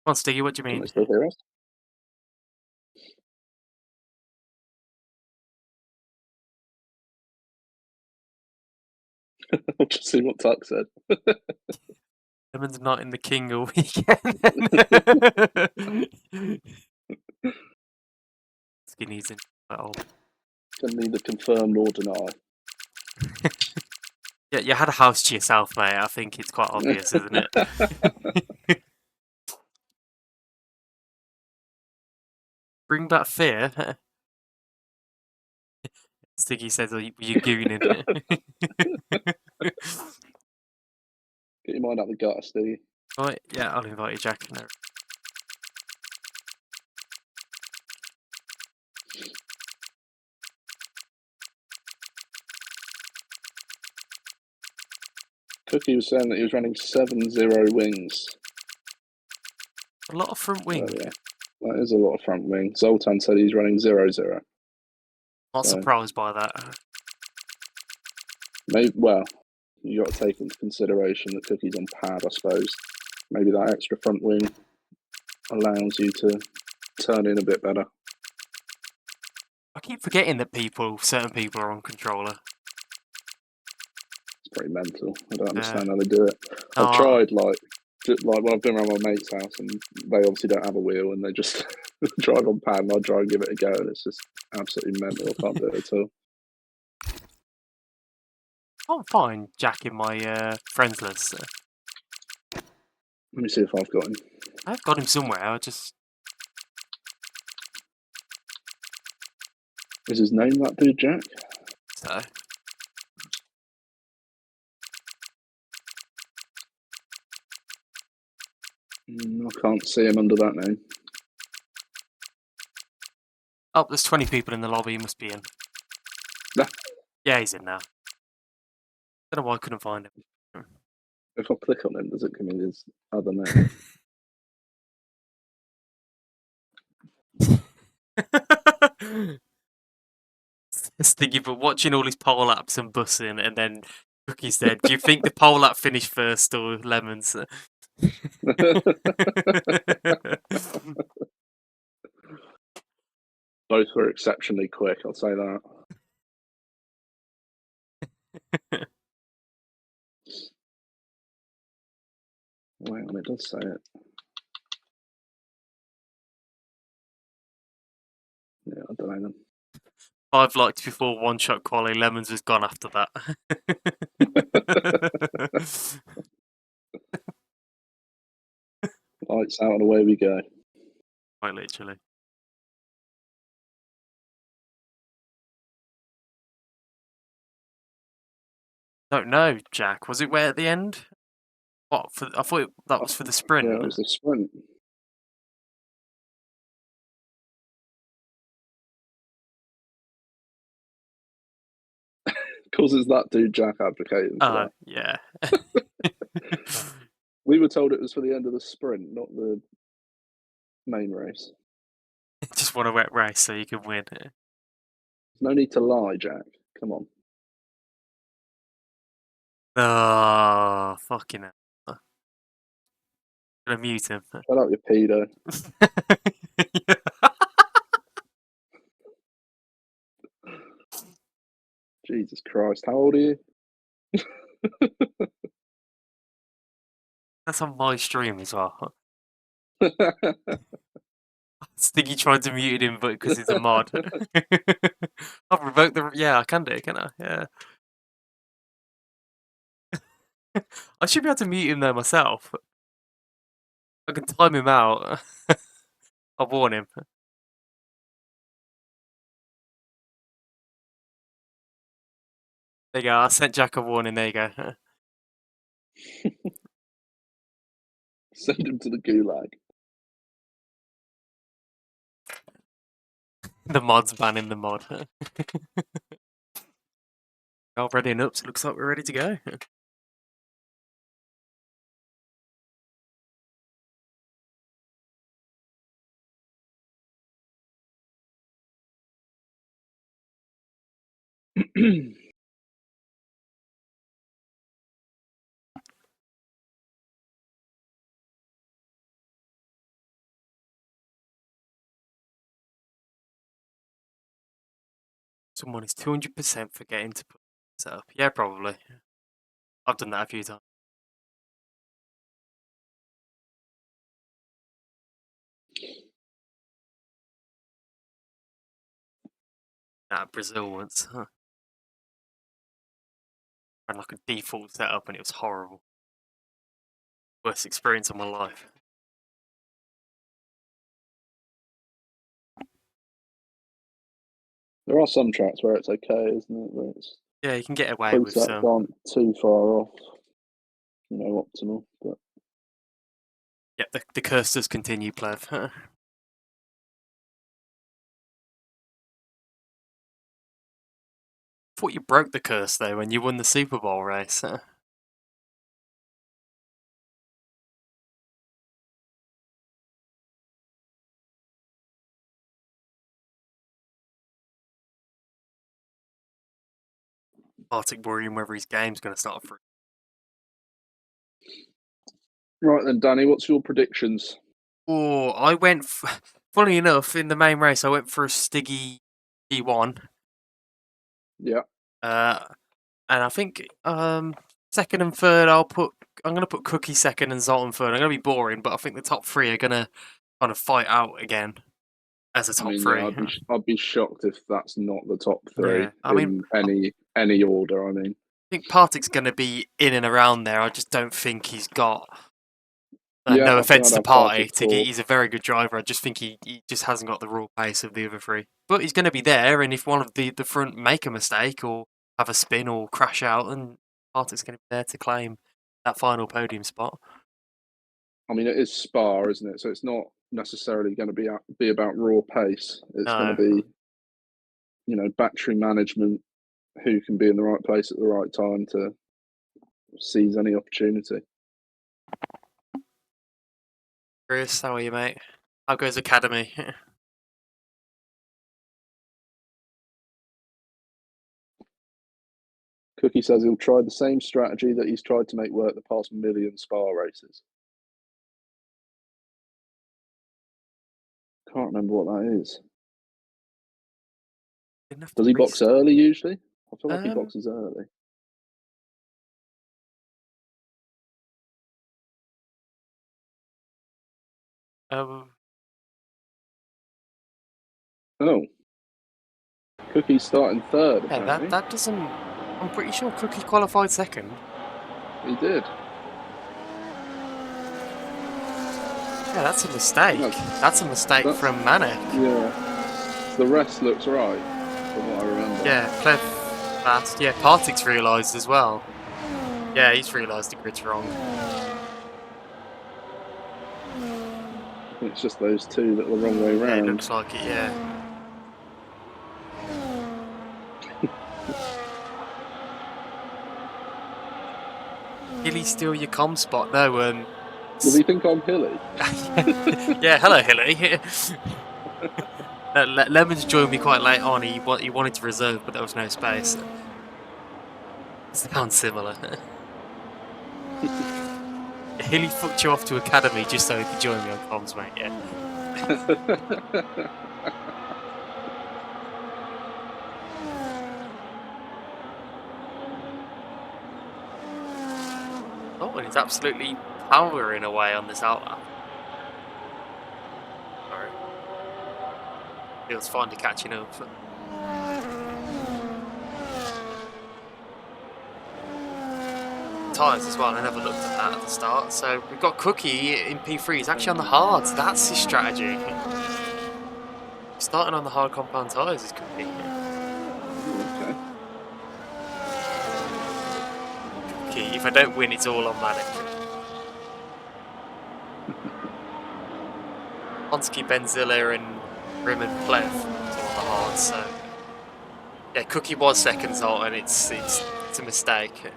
Come on, Stiggy, what do you mean? Can they still hear us? I'll just see what Tuck said. Evan's not in the king all weekend. Skinny's in that old. Can neither confirm nor deny. Yeah, you had a house to yourself, mate. I think it's quite obvious, isn't it? Bring back fear. Stiggy says, "Are you gooning?" Get your mind out the gutter, Steve. Right, yeah, I'll invite you, Jack. No. Cookie was saying that he was running 7-0 wings. A lot of front wing. Yeah, that is a lot of front wing. Zoltan said he's running 0-0. Not surprised by that. Maybe, well, you got to take into consideration that Cookie's on pad, I suppose. Maybe that extra front wing allows you to turn in a bit better. I keep forgetting that certain people are on controller. It's pretty mental. I don't understand how they do it. Oh, I've tried, like when I've been around my mate's house and they obviously don't have a wheel and they just drive on pad and I try and give it a go and it's just absolutely mental. I can't do it at all. I can't find Jack in my friends list. Let me see if I've got him. I've got him somewhere. I just. Is his name that dude, Jack? So. I can't see him under that name. Oh, there's 20 people in the lobby. He must be in. Nah. Yeah, he's in now. Don't know why I couldn't find him. If I click on him, does it give me his other name? Thinking, but watching all his pole laps and bussing, and then Cookie said, "Do you think the pole lap finished first or Lemons?" Both were exceptionally quick, I'll say that. Wait on, it does say it. Yeah, I don't know then. 5 likes before one shot quality. Lemons was gone after that. Lights out and away we go. Quite literally. Don't know, Jack. Was it where at the end? What? I thought that was for the sprint. Yeah, it was the sprint. Causes that dude Jack advocating for that. Yeah. We were told it was for the end of the sprint, not the main race. Just want a wet race so you can win. There's no need to lie, Jack. Come on. Oh, fucking hell. I'm gonna mute him. Shut up, you pedo. Jesus Christ, how old are you? That's on my stream as well. Stiggy tried to mute him, but because he's a mod. I've revoked the. Yeah, I can do it, can I? Yeah. I should be able to mute him though myself. I can time him out. I'll warn him. There you go. I sent Jack a warning. There you go. Send him to the gulag. The mod's banning the mod. Oh, ready and up. So looks like we're ready to go. Someone is 200% forgetting to put this up. Yeah, probably. I've done that a few times. at Brazil once. Huh. I had like a default setup and it was horrible. Worst experience of my life. There are some tracks where it's okay, isn't it? Where it's Yeah, you can get away with presets some. aren't too far off, optimal. But Yep, the curse does continue, Plev. Thought you broke the curse though when you won the Super Bowl race. Arctic worrying whether his game's going to start for. right then, Danny, what's your predictions? Oh, I went. Funny enough, in the main race, I went for a Stiggy P1. Yeah. And I think second and third, I'm going to put Cookie second and Zoltan third. I'm going to be boring, but I think the top three are going to kind of fight out again as a top three. I'd be shocked if that's not the top three. Yeah, I mean, any order. I mean, I think Partik's going to be in and around there. I just don't think he's got. No offense to Party, he's a very good driver. I just think he just hasn't got the raw pace of the other three. But he's going to be there, and if one of the front make a mistake or have a spin or crash out, then Partik's going to be there to claim that final podium spot. I mean, it is Spa, isn't it? So it's not necessarily going to be about raw pace. It's going to be, battery management, who can be in the right place at the right time to seize any opportunity. Chris, how are you, mate? How goes Academy? Cookie says he'll try the same strategy that he's tried to make work the past million Spa races. Can't remember what that is. Does he box early usually? I feel like he boxes early. Oh. Cookie's starting third. Yeah, that doesn't. I'm pretty sure Cookie qualified second. He did. Yeah, that's a mistake. That's a mistake from Manek. Yeah. The rest looks right, from what I remember. Yeah, Plev fast. Yeah, Partik's realised as well. Yeah, he's realised the grid's wrong. I think it's just those two that are the wrong way round. Yeah, it looks like it, yeah. Hilly steal your comm spot? No, Does he think I'm Hilly? Yeah, hello Hilly. Lemons joined me quite late on. He wanted to reserve, but there was no space. Sounds similar. Hilly fucked you off to Academy just so he could join me on comms, mate, yeah. Oh, and he's absolutely powering away on this outlap. Sorry. Feels fine to catching up. Tyres as well, I never looked at that at the start. So we've got Cookie in P3, he's actually on the hards, that's his strategy. Starting on the hard compound tyres is Cookie. Okay. Cookie, if I don't win, it's all on Manek. Honsky, Benzilla and Rim and Plev on the hards, so... Yeah, Cookie was second, Zoltan, it's a mistake.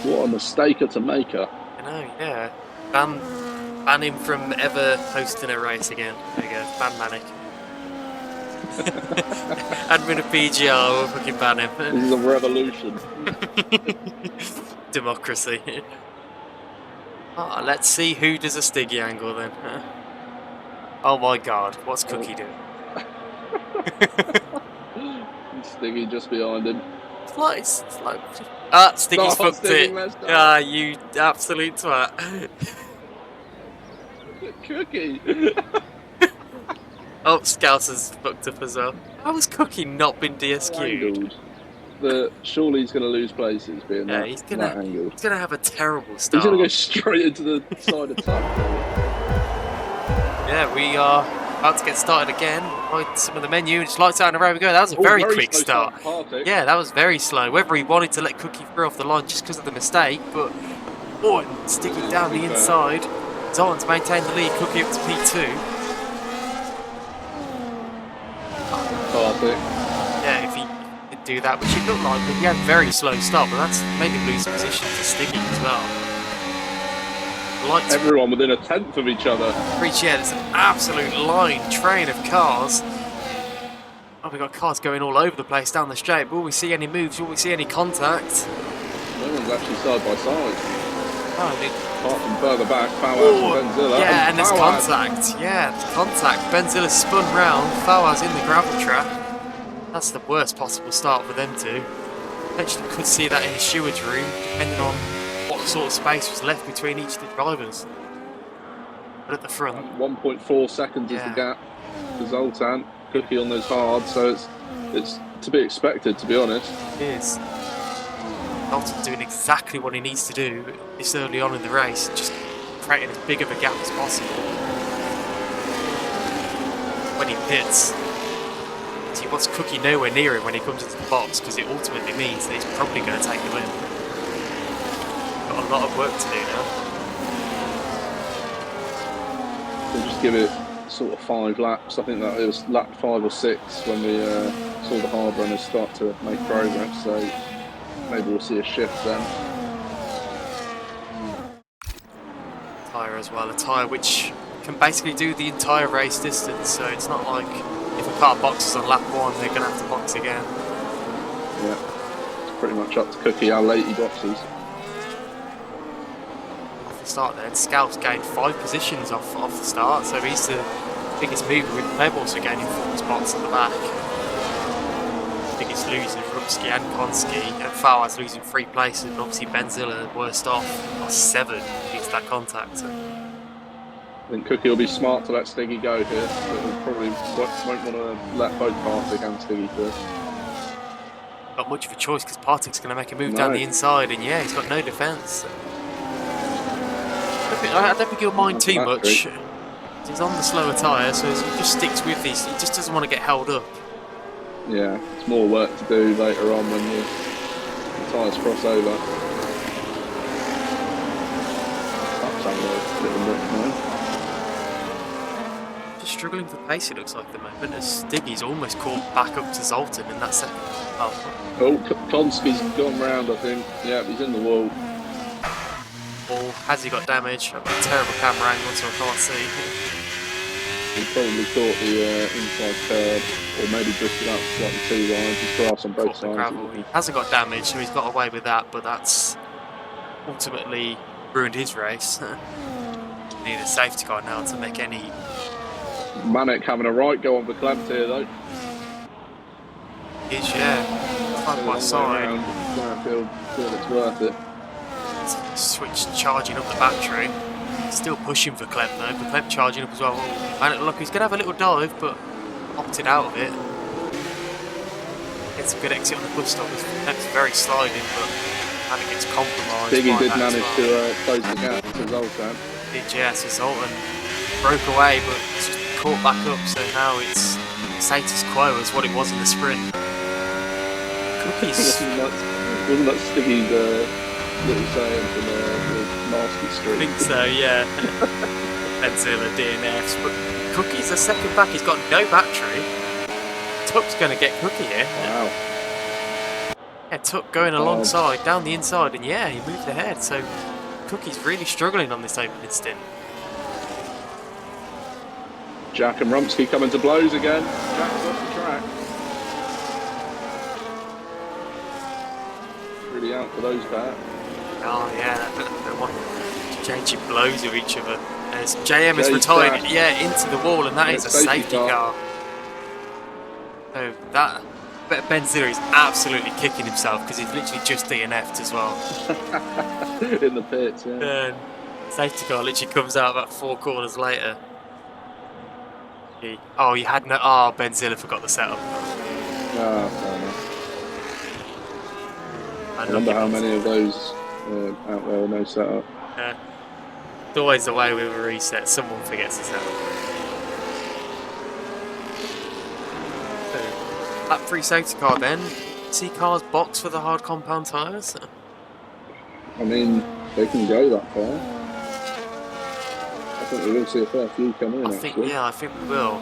What a mistaker to make her. I know, yeah. Ban him from ever hosting a race again. There you go, ban Manek. Admin of PGR, we'll fucking ban him. This is a revolution. Democracy. Oh, let's see who does a Stiggy angle then. Oh my god, what's Cookie doing? Stiggy just behind him. It's like Stiggy's fucked it. Ah, you absolute twat. Cookie. Oh, Scouse has fucked up as well. How has Cookie not been DSQ'd? Angled. Surely he's going to lose places being Yeah, that angled. he's gonna have a terrible He's start. going to go straight into the side of top. Yeah, we are about to get started again. Right, some of the menu, just lights out and away we go. That was a very quick slow start. Yeah, that was very slow. Whether he wanted to let Cookie through off the line just because of the mistake, but and sticking down the inside. Zoltan's maintained the lead. Cookie up to P2. Perfect. Yeah, if he did do that, which it looked like, but he had a very slow start, but that's made him lose position to Stiggy as well. Lights everyone within a tenth of each other. Reach, yeah, there's an absolute train of cars. Oh, we've got cars going all over the place down the straight. Will we see any moves? Will we see any contact? No one's actually side by side. Oh, apart from further back, Fawaz and Benzilla. Yeah, and there's contact. Yeah, there's contact. Benzilla spun round. Fawaz in the gravel trap. That's the worst possible start for them two. Potentially could see that in the steward's room, depending on what sort of space was left between each of the drivers. But at the front, 1.4 seconds is the gap for Zoltan. Cookie on those hard, so it's to be expected, to be honest. It is. Zoltan's doing exactly what he needs to do this early on in the race, just creating as big of a gap as possible. When he pits, he wants Cookie nowhere near him when he comes into the box, because it ultimately means that he's probably going to take the win. Got a lot of work to do now. We'll just give it sort of 5 laps. I think that it was lap 5 or 6 when we saw the hard runners start to make progress, so maybe we'll see a shift then. Tyre as well, a tyre which can basically do the entire race distance, so it's not like if a car boxes on lap 1 they're going to have to box again. Yeah, it's pretty much up to Cookie how late he boxes. Off the start then, Scout's gained 5 positions off the start, so he's the biggest mover, with Pleb also gaining 4 spots at the back. Biggest losers, Rupski and Konski, and Fawaz losing 3 places, and obviously Benzilla worst off, lost 7 due to that contact. I think Cookie will be smart to let Stiggy go here, but he probably won't want to let both Partik and Stiggy through. Not much of a choice, because Partik's going to make a move down the inside, and yeah, he's got no defence. I don't think he'll mind too much. He's on the slower tyre, so he just sticks with these. He just doesn't want to get held up. Yeah, it's more work to do later on when the tyres cross over. Just struggling for pace, it looks like, at the moment, as Stiggy's almost caught back up to Zoltan in that second. Oh, Konski's gone round, I think. Yeah, he's in the wall. Or has he got damage? I've got a terrible camera angle, so I can't see. He probably caught the inside curb, or maybe drifted out slightly too wide. There's grass on both sides. He hasn't got damage, so he's got away with that, but that's ultimately ruined his race. Need a safety car now to make any... Manek having a right go on the Verklempt here, though. Is, yeah. Side by side. I feel it's worth it. Switch charging up the battery. Still pushing for Verklempt though. Verklempt charging up as well. And look, he's going to have a little dive, but opted out of it. Gets a good exit on the bus stop. Verklempt's very sliding, but I think it's compromised. Biggie did manage to close the gap to Zoltan. Did, yeah, so Zoltan broke away, but it's just caught back up, so now it's status quo as what it was in the sprint. Cookies. Wasn't that Stiggy's little saying from the nasty street? I think so, yeah. Benzilla DNFs, but Cookie's a second back. He's got no battery. Tuck's going to get Cookie here. Wow. Yeah, Tuck going alongside, down the inside, and yeah, he moved ahead. So Cookie's really struggling on this opening stint. Jack and Rumsky coming to blows again. Jack's off the track. Really out for those pair. Oh yeah, they want changing blows with each other. As JM has retired, yeah, into the wall, and that is a safety car. So that Benzilla is absolutely kicking himself because he's literally just DNF'd as well. In the pits, yeah. And safety car literally comes out about 4 corners later. Oh, you had no. Oh, Benzilla forgot the setup. Ah, fair enough. I Unlucky wonder how Benzilla. many of those out there with no setup. Yeah. It's always the way with a reset. Someone forgets the setup. So, lap 3 safety car then. See cars box for the hard compound tyres. I mean, they can go that far. I think we will see a fair few come in, actually. I think we will.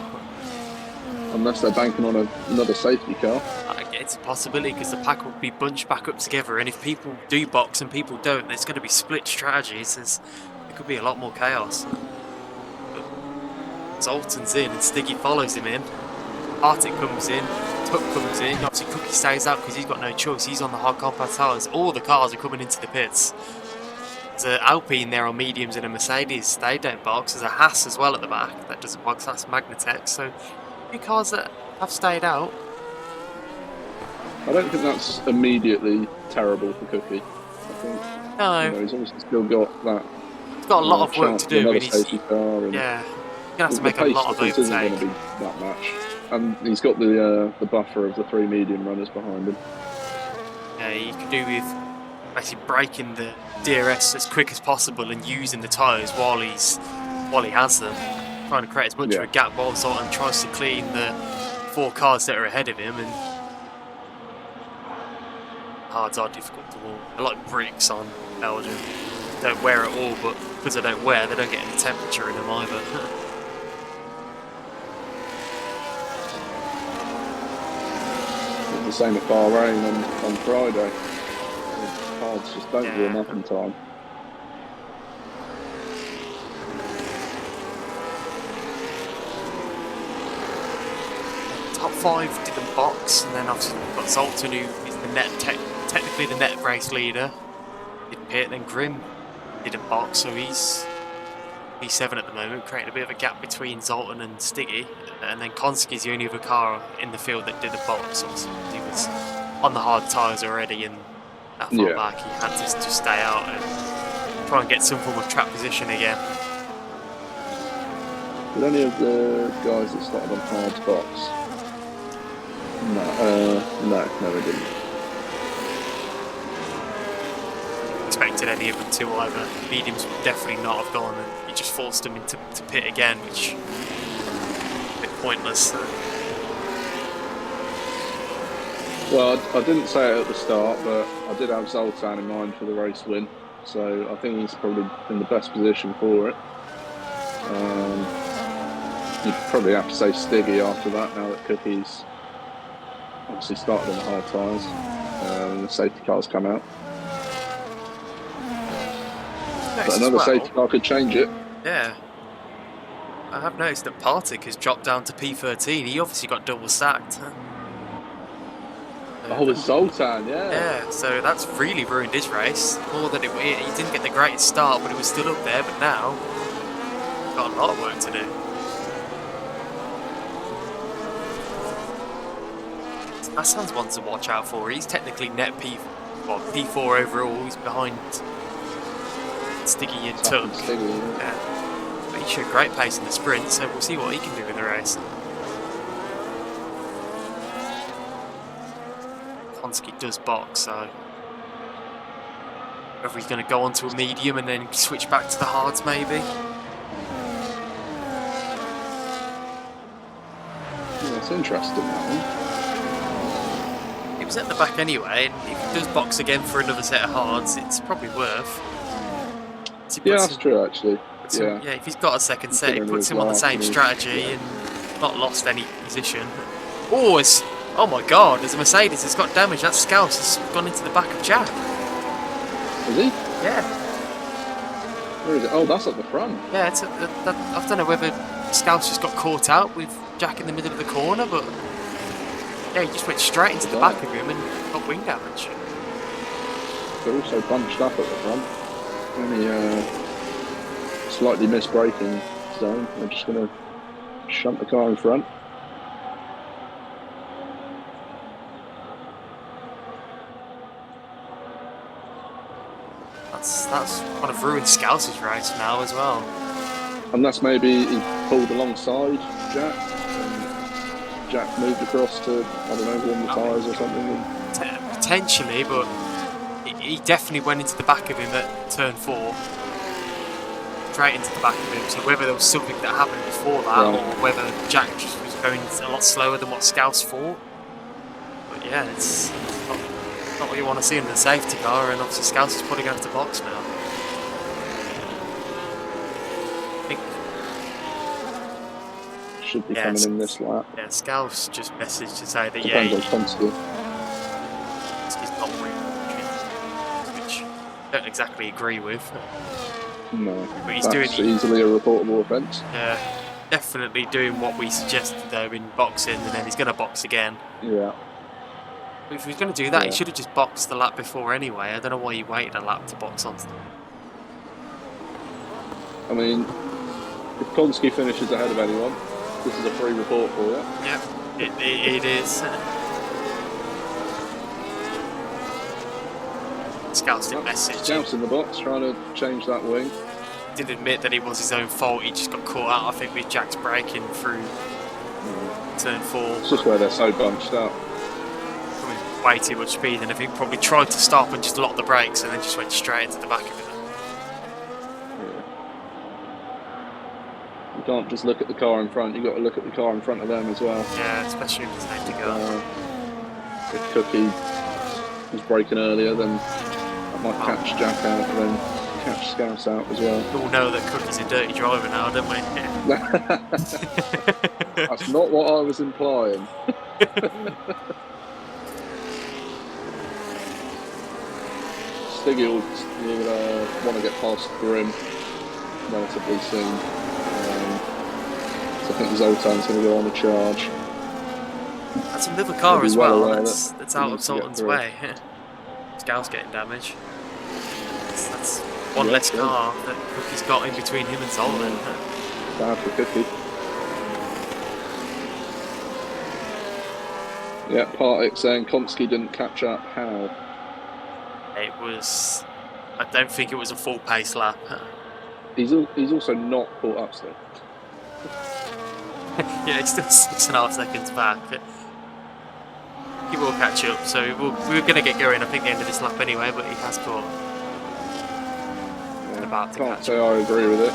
Unless they're banking on another safety car. It's a possibility because the pack will be bunched back up together, and if people do box and people don't, there's going to be split strategies. There could be a lot more chaos. But Zoltan's in, and Stiggy follows him in. Arctic comes in, Tuck comes in. Obviously, Cookie stays out because he's got no choice. He's on the hard compound tires. All the cars are coming into the pits. There's an Alpine there on mediums and a Mercedes. They don't box. There's a Haas as well at the back that doesn't box. That's Magnatech. So, a few cars that have stayed out. I don't think that's immediately terrible for Cookie. I think he's obviously still got that. He's got a lot of work to do. Another safety car, and yeah, he's gonna have to make a lot of overtake. Isn't going to be that much, and he's got the buffer of the 3 medium runners behind him. Yeah, he could do with basically breaking the DRS as quick as possible and using the tyres while he has them, trying to create as much of a gap while Zoltan tries to clean the 4 cars that are ahead of him. And hards are difficult to walk. They're like bricks on Belgium. Don't wear at all, but because they don't wear, they don't get any temperature in them either. It's the same at Bahrain on Friday. The cards just don't warm up in time. Top 5 didn't box, and then obviously we've got Zoltan, who is the technically the net race leader. Didn't pit, then Grim didn't box, so he's P7 at the moment, creating a bit of a gap between Zoltan and Stiggy. And then Konski's the only other car in the field that didn't box. Obviously, he was on the hard tyres already, and that far back he had to just stay out and try and get some form of track position again. Did any of the guys that started on hard box? No, they didn't. Expected any of them to either. Mediums would definitely not have gone, and he just forced them into pit again, which is a bit pointless. Well, I didn't say it at the start, but I did have Zoltan in mind for the race win, so I think he's probably in the best position for it. You'd probably have to say Stiggy after that, now that Cookie's obviously started on the hard tyres and the safety cars come out. But another safety car could change it. Yeah. I have noticed that Partick has dropped down to P13. He obviously got double stacked. Oh, with Zoltan, yeah. Yeah, so that's really ruined his race. More than he didn't get the greatest start, but he was still up there. But now, got a lot of work to do. Hassan's one to watch out for. He's technically net P4 overall. He's behind Stiggy and Tuck. Yeah. But he showed great pace in the sprint, so we'll see what he can do in the race. Konski does box, so whether he's going to go onto a medium and then switch back to the hards, maybe. Yeah, it's interesting, that one. He was at the back anyway, and if he does box again for another set of hards, it's probably worth. Yeah, that's true, actually. Yeah, if he's got a second set, he puts him on the same strategy and not lost any position. Oh, oh my god, there's a Mercedes that's got damage. That Scouse has gone into the back of Jack. Is he? Yeah. Where is it? Oh, that's at the front. Yeah, I don't know whether Scouse just got caught out with Jack in the middle of the corner, but yeah, he just went straight into the back of him and got wing damage. They're also bunched up at the front. Only slightly missed braking zone. They're just going to shunt the car in front. That's kind of ruined Scouse's race now as well. Unless maybe he pulled alongside Jack, and Jack moved across to, I don't know, warm the tyres or something. And... Potentially, but he definitely went into the back of him at turn 4. Straight into the back of him. So whether there was something that happened before that, Right. or whether Jack just was going a lot slower than what Scouse thought. But yeah, it's not what you want to see in the safety car, and obviously Scouse is probably going to box now. I think should be coming in this lap. Yeah, Scouse just messaged to say that Depends on Consky. He's not really watching, which I don't exactly agree with. No, but he's that's doing easily a reportable offence. Yeah, definitely doing what we suggested though in boxing, and then he's going to box again. Yeah. If he was going to do that, he should have just boxed the lap before anyway. I don't know why he waited a lap to box onto them. I mean, if Consky finishes ahead of anyone, this is a free report for you. Yep, it is. Scouse did message. Scouse in the box, trying to change that wing. Did admit that it was his own fault. He just got caught out, I think, with Jack's braking through turn 4. It's just where they're so bunched up. Coming way too much speed, and I think probably tried to stop and just lock the brakes, and then just went straight into the back of it. You can't just look at the car in front. You've got to look at the car in front of them as well. Yeah, especially with the safety car. If Cookie was braking earlier, then that might catch Jack out, and then catch Scouse out as well. We all know that Cookie's a dirty driver now, don't we? That's not what I was implying. Stiggy will want to get past Grim relatively soon. So I think Zoltan's going to go on a charge. That's another car as well. That's out of to Zoltan's way. Scouse getting damage. That's one less car that Cookie's got in between him and Zoltan. Bad for Cookie. Yeah, Partick saying Consky didn't catch up. How? It was... I don't think it was a full pace lap. He's also not caught up still. Yeah, he's still 6.5 seconds back. He will catch up, so we're going to get going, I think, the end of this lap anyway, but he has caught. Yeah, About to can't catch say up. I agree with it.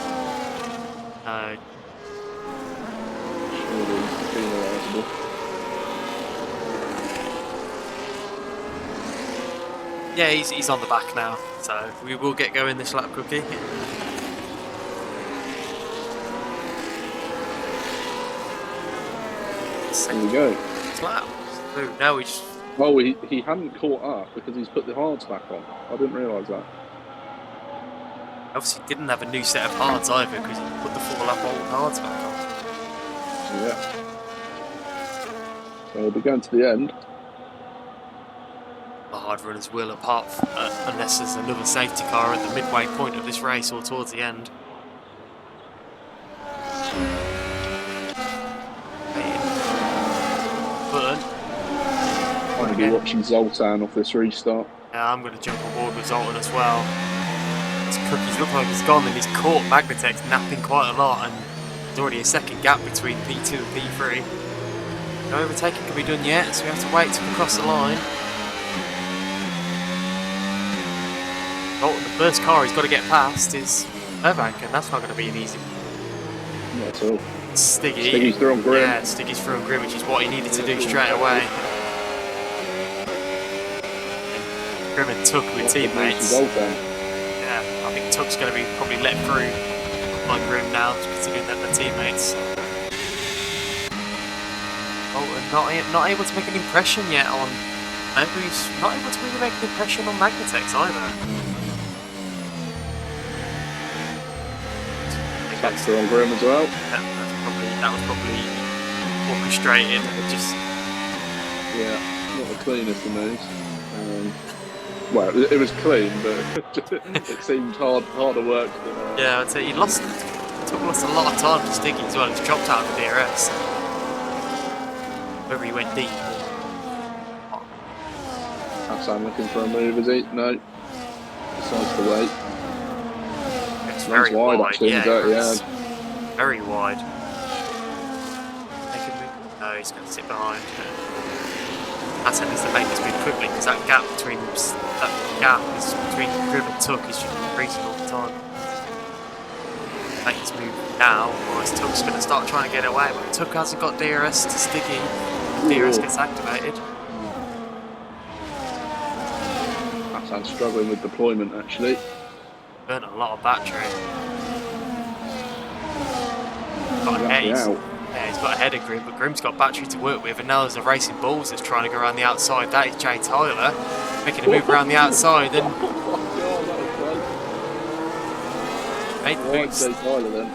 No. Surely penalisable. Yeah, he's on the back now, so we will get going this lap, Cookie. There we go. Lap. So now we just... Well, he hadn't caught up because he's put the hards back on. I didn't realise that. Obviously didn't have a new set of hards either because he put the 4 lap old hards back on. Yeah. So we'll be going to the end. The hard runners will, apart from, unless there's another safety car at the midway point of this race or towards the end. But I'm going to be watching Zoltan off this restart. yeah, I'm going to jump on board with Zoltan as well. His Cookies look like he's gone, and he's caught Magnatech napping quite a lot, and there's already a second gap between P2 and P3. No overtaking can be done yet, so we have to wait to cross the line. Zoltan, the first car he's got to get past is Levank, and that's not going to be an easy one. Not at all. Stiggy's through on Grim. Yeah, Stiggy's through on Grim, which is what he needed to do straight away. Grim and Tuck with teammates. Yeah, I think Tuck's going to be probably let through by Grim now, considering that they're teammates. Oh, and not able to make an impression yet on... Maybe he's not able to really make an impression on Magnatech either. That's through on Grim as well. That was probably orchestrated. Yeah, not the cleanest of moves. Well, it was clean, but it seemed harder work than... Yeah, I'd say he lost a lot of time to Stiggy as well. He's dropped out of the DRS. Whether he went deep or... Hassan looking for a move, is he? No. Decides to wait. It's very wide, wide, actually, yeah. dirty Very wide. he's going to sit behind. Hassan needs to make this move quickly because that gap is between Grib and Tuck is just increasing all the time. Make this move now, otherwise Tuck's going to start trying to get away. But Tuck hasn't got DRS to Stiggy. DRS gets activated. Hassan's struggling with deployment actually. Burnt a lot of battery. Got a haze. Yeah, he's got ahead of Grim, but Grim's got battery to work with, and now there's a Racing Bulls that's trying to go around the outside. That is Jay Tyler making a move around the outside. And Oh god, that was close. made the Right, boost. Jay Tyler then.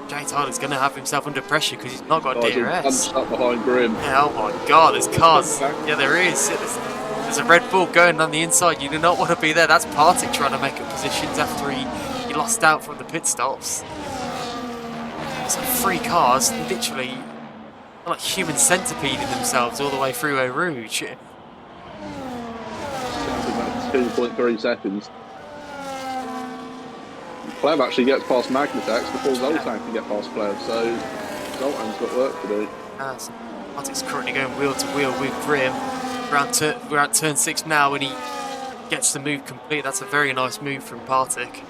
Jay Tyler's going to have himself under pressure because he's not got Oh, he's DRS. punched up behind Grim. Yeah, oh my god, there's cars. Yeah, there is. There's a Red Bull going on the inside. You do not want to be there. That's Partick trying to make up positions after he lost out from the pit stops. It's like 3 cars, literally like human centipeding themselves all the way through Eau Rouge. About 2.3 seconds. Plev actually gets past Magnitex before Zoltan can get past Plev, so Zoltan's got work to do. So Partick's currently going wheel to wheel with Grim. We're at turn 6 now and he gets the move complete. That's a very nice move from Partick.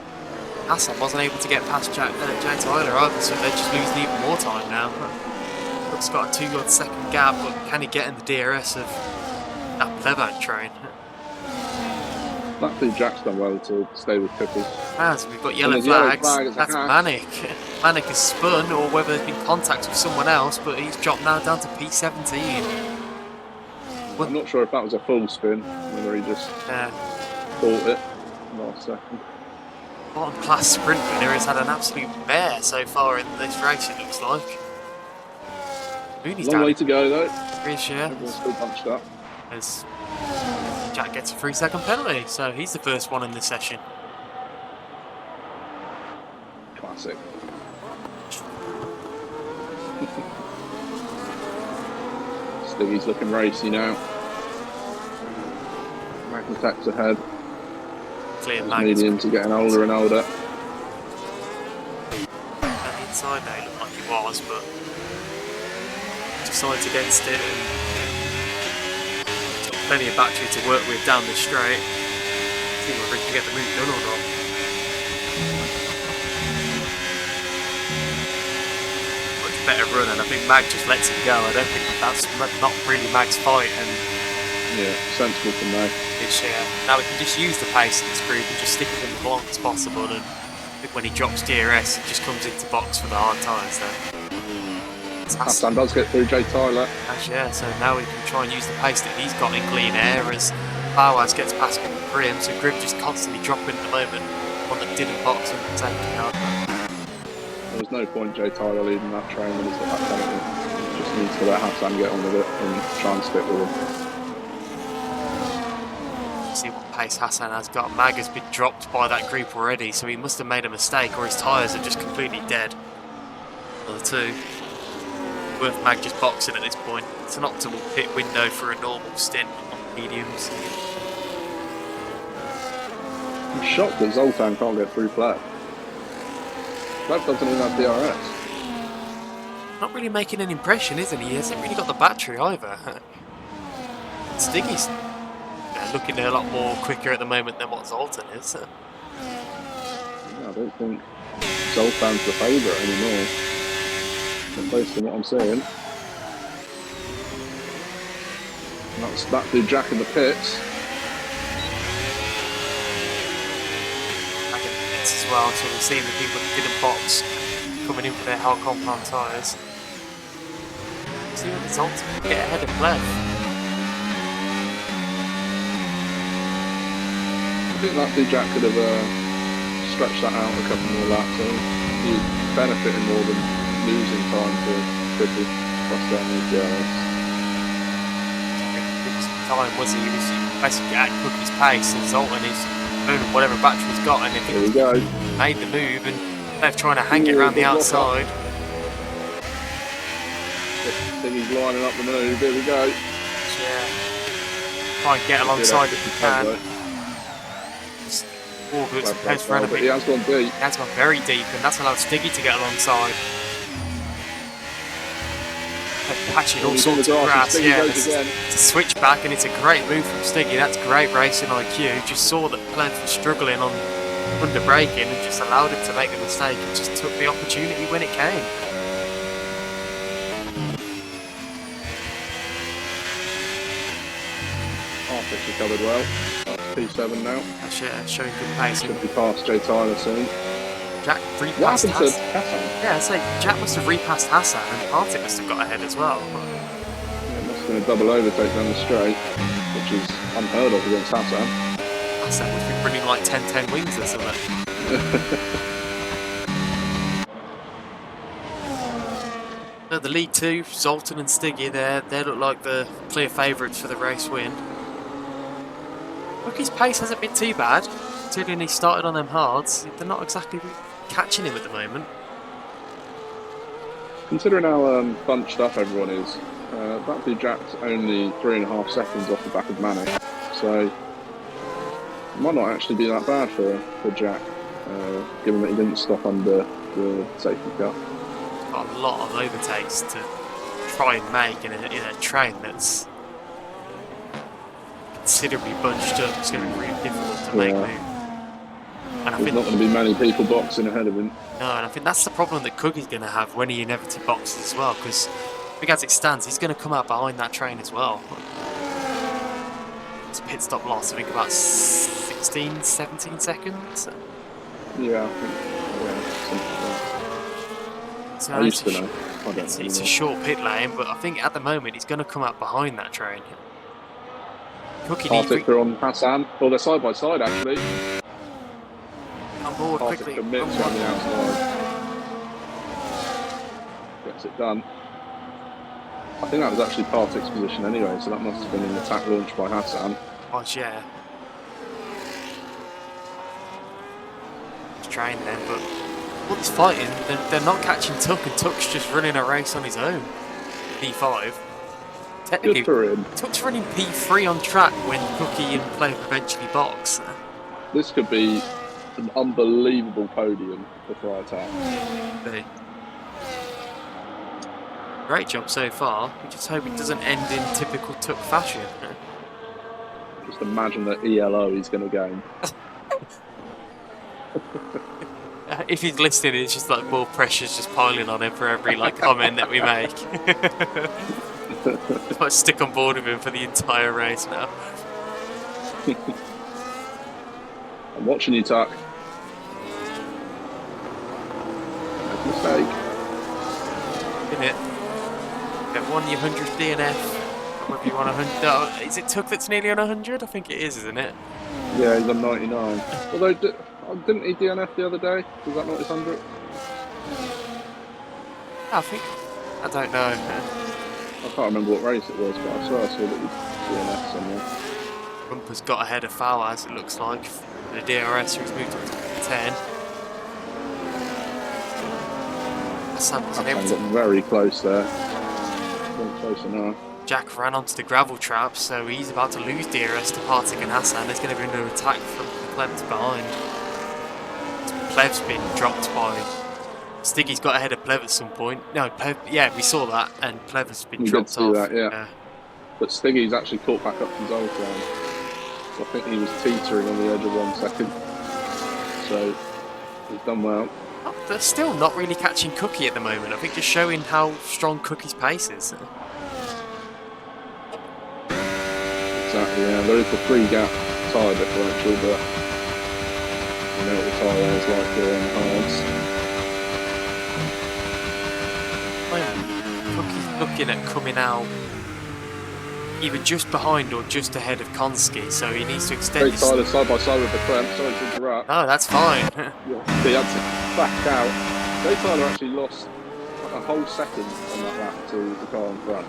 Hassan wasn't able to get past Jay Tyler either, so they're just losing even more time now. Looks got a 2 second gap, but can he get in the DRS of that Plebank train? Luckily Jack's done well to stay with Pippi. As we've got yellow there's yellow flags, flag as a that's hack. Manic. Manic has spun, or whether there's been contact with someone else, but he's dropped now down to P17. I'm not sure if that was a full spin, whether he just caught it last second. Bottom class sprint winner has had an absolute bear so far in this race, it looks like. Mooney's Long down way to go though. yeah. Everyone's still bunched up. As Jack gets a 3-second penalty, so he's the first one in this session. Classic. Stiggy's looking racy now. Magnitex ahead. Clear Those Magnus. mediums are getting older and older. On the inside now, he looked like he was, but decides against it and got plenty of battery to work with down the straight. See whether he can get the move done or not. Much better run, and I think Mag just lets him go. I don't think that's not really Mag's fight, and Yeah, sensible from there. it's now we can just use the pace in this group and just stick it in as long as possible, and I think when he drops DRS it just comes into box for the hard tyres there. Hassan does get through Jay Tyler. Yeah, so now we can try and use the pace that he's got in clean air as Powers gets past Grim, so Grim just constantly dropping at the moment. One that didn't box and safety car. There was no point Jay Tyler leading that train when he's got that penalty. He just needs to let Hassan get on with it and try and stick with him. See what pace Hassan has got. Mag has been dropped by that group already, so he must have made a mistake or his tyres are just completely dead. Another 2. Worth Mag just boxing at this point. It's an optimal pit window for a normal stint on mediums. I'm shocked that Zoltan can't get through Plev. Plev doesn't even have DRS. Not really making an impression, isn't he? He hasn't really got the battery either. Stiggy's looking a lot more quicker at the moment than what Zoltan is. Yeah, I don't think Zoltan's the favourite anymore. Based on what I'm saying. That's that dude Jack in the pits. Back in the pits as well, so we're seeing the people that didn't box coming in for their whole compound tyres. See what the Zoltan can get ahead of Plev. I think that dude Jack could have stretched that out a couple more laps. So he's benefiting more than losing time to quickly cross down the DRS. Time was he was basically at Cookie's pace, and Zoltan is moving whatever battery he's got, and if Here we he go. made the move, and they're trying to hang it around the outside. He's lining up the move. Here we go. Yeah. Try and get alongside if you can. Oh, but it's Pleb supposed to run a but bit. he has gone deep. That's gone very deep, and that's allowed Stiggy to get alongside. They're patching all He's on sorts the of grass, grass. Stiggy Yeah, goes again. it's a switch back, and it's a great move from Stiggy. That's great racing IQ. Just saw that Pleb was struggling on under braking and just allowed him to make the mistake and just took the opportunity when it came. Arthur's recovered well. That's P7 now. That's showing good pace. Should be past Jay Tyler soon. Jack What repassed happened to Hassan. Hassan? Yeah, so Jack must have repassed Hassan and Partick must have got ahead as well. Yeah, it must have been a double overtake down the straight, which is unheard of against Hassan. Hassan would be running like 10-10 wings or something. So the lead two, Zoltan and Stiggy, they look like the clear favourites for the race win. Rookie's pace hasn't been too bad, considering he started on them hards. They're not exactly catching him at the moment. Considering how bunched up everyone is, that'd be Jack's only 3.5 seconds off the back of Manic, so it might not actually be that bad for Jack, given that he didn't stop under the safety car. Got a lot of overtakes to try and make in a train that's considerably bunched up. It's going to be really difficult to make move. And There's not going to be many people boxing ahead of him. No, and I think that's the problem that Cookie's going to have when he inevitably boxes as well, because I think as it stands, he's going to come out behind that train as well. It's a pit stop loss, I think about 16, 17 seconds. Yeah, I think, something like that. So I used to know. I don't it's know. a short pit lane, but I think at the moment he's going to come out behind that train. Cookie Partick are on Hassan. Well, they're side by side actually. on board Partick quickly. commits on the outside. Gets it done. I think that was actually Partick's position anyway, so that must have been an attack launched by Hassan. Oh, yeah. Train then, but all this fighting, they're not catching Tuck, and Tuck's just running a race on his own. P5. Technically, Good for him. Tuck's running P3 on track when Cookie and Pleb eventually box. This could be an unbelievable podium for Freitag. Great job so far. We just hope it doesn't end in typical Tuck fashion. Just imagine that ELO he's going to gain. If he's listening, it's just like more pressure's just piling on him for every comment that we make. Just might stick on board with him for the entire race now. I'm watching you, Tuck. Make a mistake. Isn't it? Get one your 100 DNF. Whether you want 100. Oh, is it Tuck that's nearly on 100? I think it is, isn't it? Yeah, he's on 99. Although, didn't he DNF the other day? Was that not his 100? I don't know. I can't remember what race it was, but I swear I saw that he DNF somewhere. Bumper's got ahead of Fowaz, it looks like. The DRS who's moved up to 10. Hassan wasn't able Hassan to. got very close there. Wasn't close enough. Jack ran onto the gravel trap, so he's about to lose DRS to Partick and Hassan. There's going to be another attack from Pleb's behind. Pleb's been dropped by. Stiggy's got ahead of Plev at some point. No, Plev, yeah, we saw that, and Plev has been dropped off. That, yeah. But Stiggy's actually caught back up from his old ground. So I think he was teetering on the edge of 1 second. So he's done well. Oh, they're still not really catching Cookie at the moment. I think just showing how strong Cookie's pace is. Exactly, yeah. There is the 3-gap tyre differential, but you know what the tyre wear is like here on the hards. Cookie's looking at coming out either just behind or just ahead of Konski, so he needs to extend Jay his... Tyler side by side with the clamp, sorry to interrupt. Oh, that's fine. Yeah, he had to back out. Jay Tyler actually lost like a whole second on that lap to the car in front.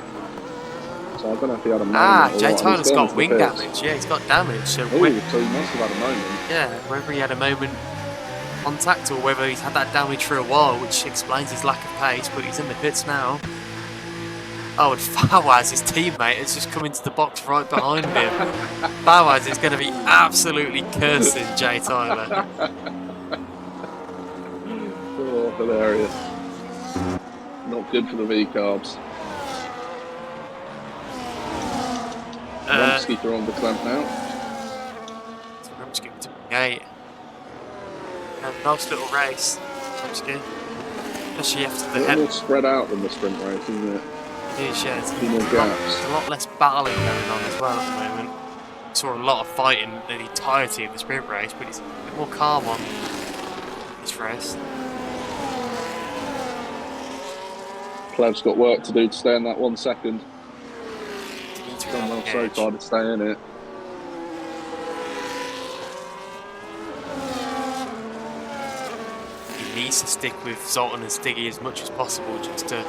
So I don't know if he had a moment or Jay what. Tyler's He's gone got to wing the pits. damage. Yeah, he's got damage. So, Oh, so he must have had a moment. yeah, whether he had a moment contact or whether he's had that damage for a while, which explains his lack of pace, but he's in the pits now. Oh, and Fawaz, his teammate, has just come into the box right behind him. Fawaz is going to be absolutely cursing Jay Tyler. Oh, hilarious. Not good for the V-carbs. Rumsky through on the clamp now. Rumsky to gate. Nice little race, Rumsky. Especially after the head. More spread out than the sprint race, isn't it? It is, yeah. A few more gaps. A lot less battling going on as well at the moment. Saw a lot of fighting the entirety of the sprint race, but it's a bit more calm on this race. Plev's got work to do to stay in that 1 second. Done well so far to stay in it. He needs to stick with Zoltan and Stiggy as much as possible, just to.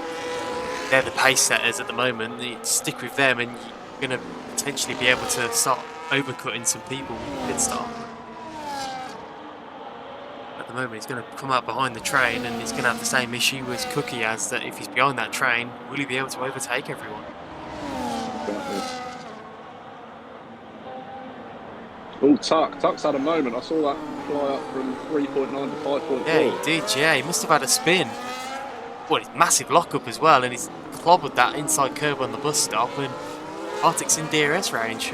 They're the pace setters at the moment. You stick with them, and you're going to potentially be able to start overcutting some people with pit stop. At the moment, he's going to come out behind the train, and he's going to have the same issue as Cookie has, that if he's behind that train, will he be able to overtake everyone? Oh, Tuck's had a moment. I saw that fly up from 3.9 to 5.4. Yeah, he did, yeah. He must have had a spin. Well, it's massive lockup as well, and he's clobbered that inside curb on the bus stop, and Arctic's in DRS range.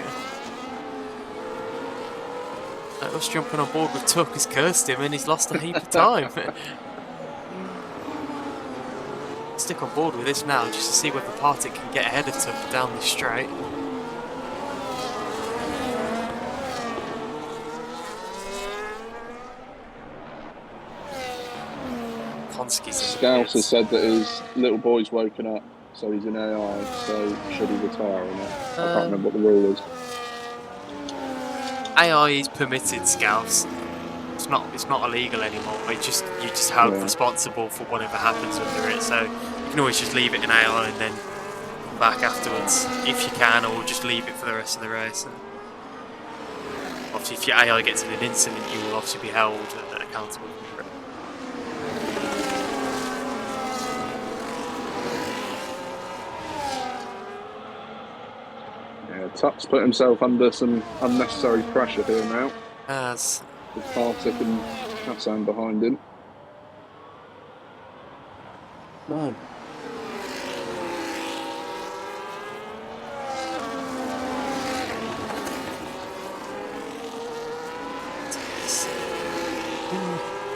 Us jumping on board with Tuck has cursed him, and he's lost a heap of time. Stick on board with this now, just to see whether Partick can get ahead of Tuck down the straight. Scouse has said that his little boy's woken up, so he's in AI, so should he retire or not? I can't remember what the rule is. AI is permitted, Scouse. It's not illegal anymore. You're just held responsible for whatever happens under it, so you can always just leave it in AI and then come back afterwards if you can, or just leave it for the rest of the race. And obviously, if your AI gets in an incident, you will obviously be held accountable for it. Tuck's put himself under some unnecessary pressure here now. As with Partick and Hassan behind him. No.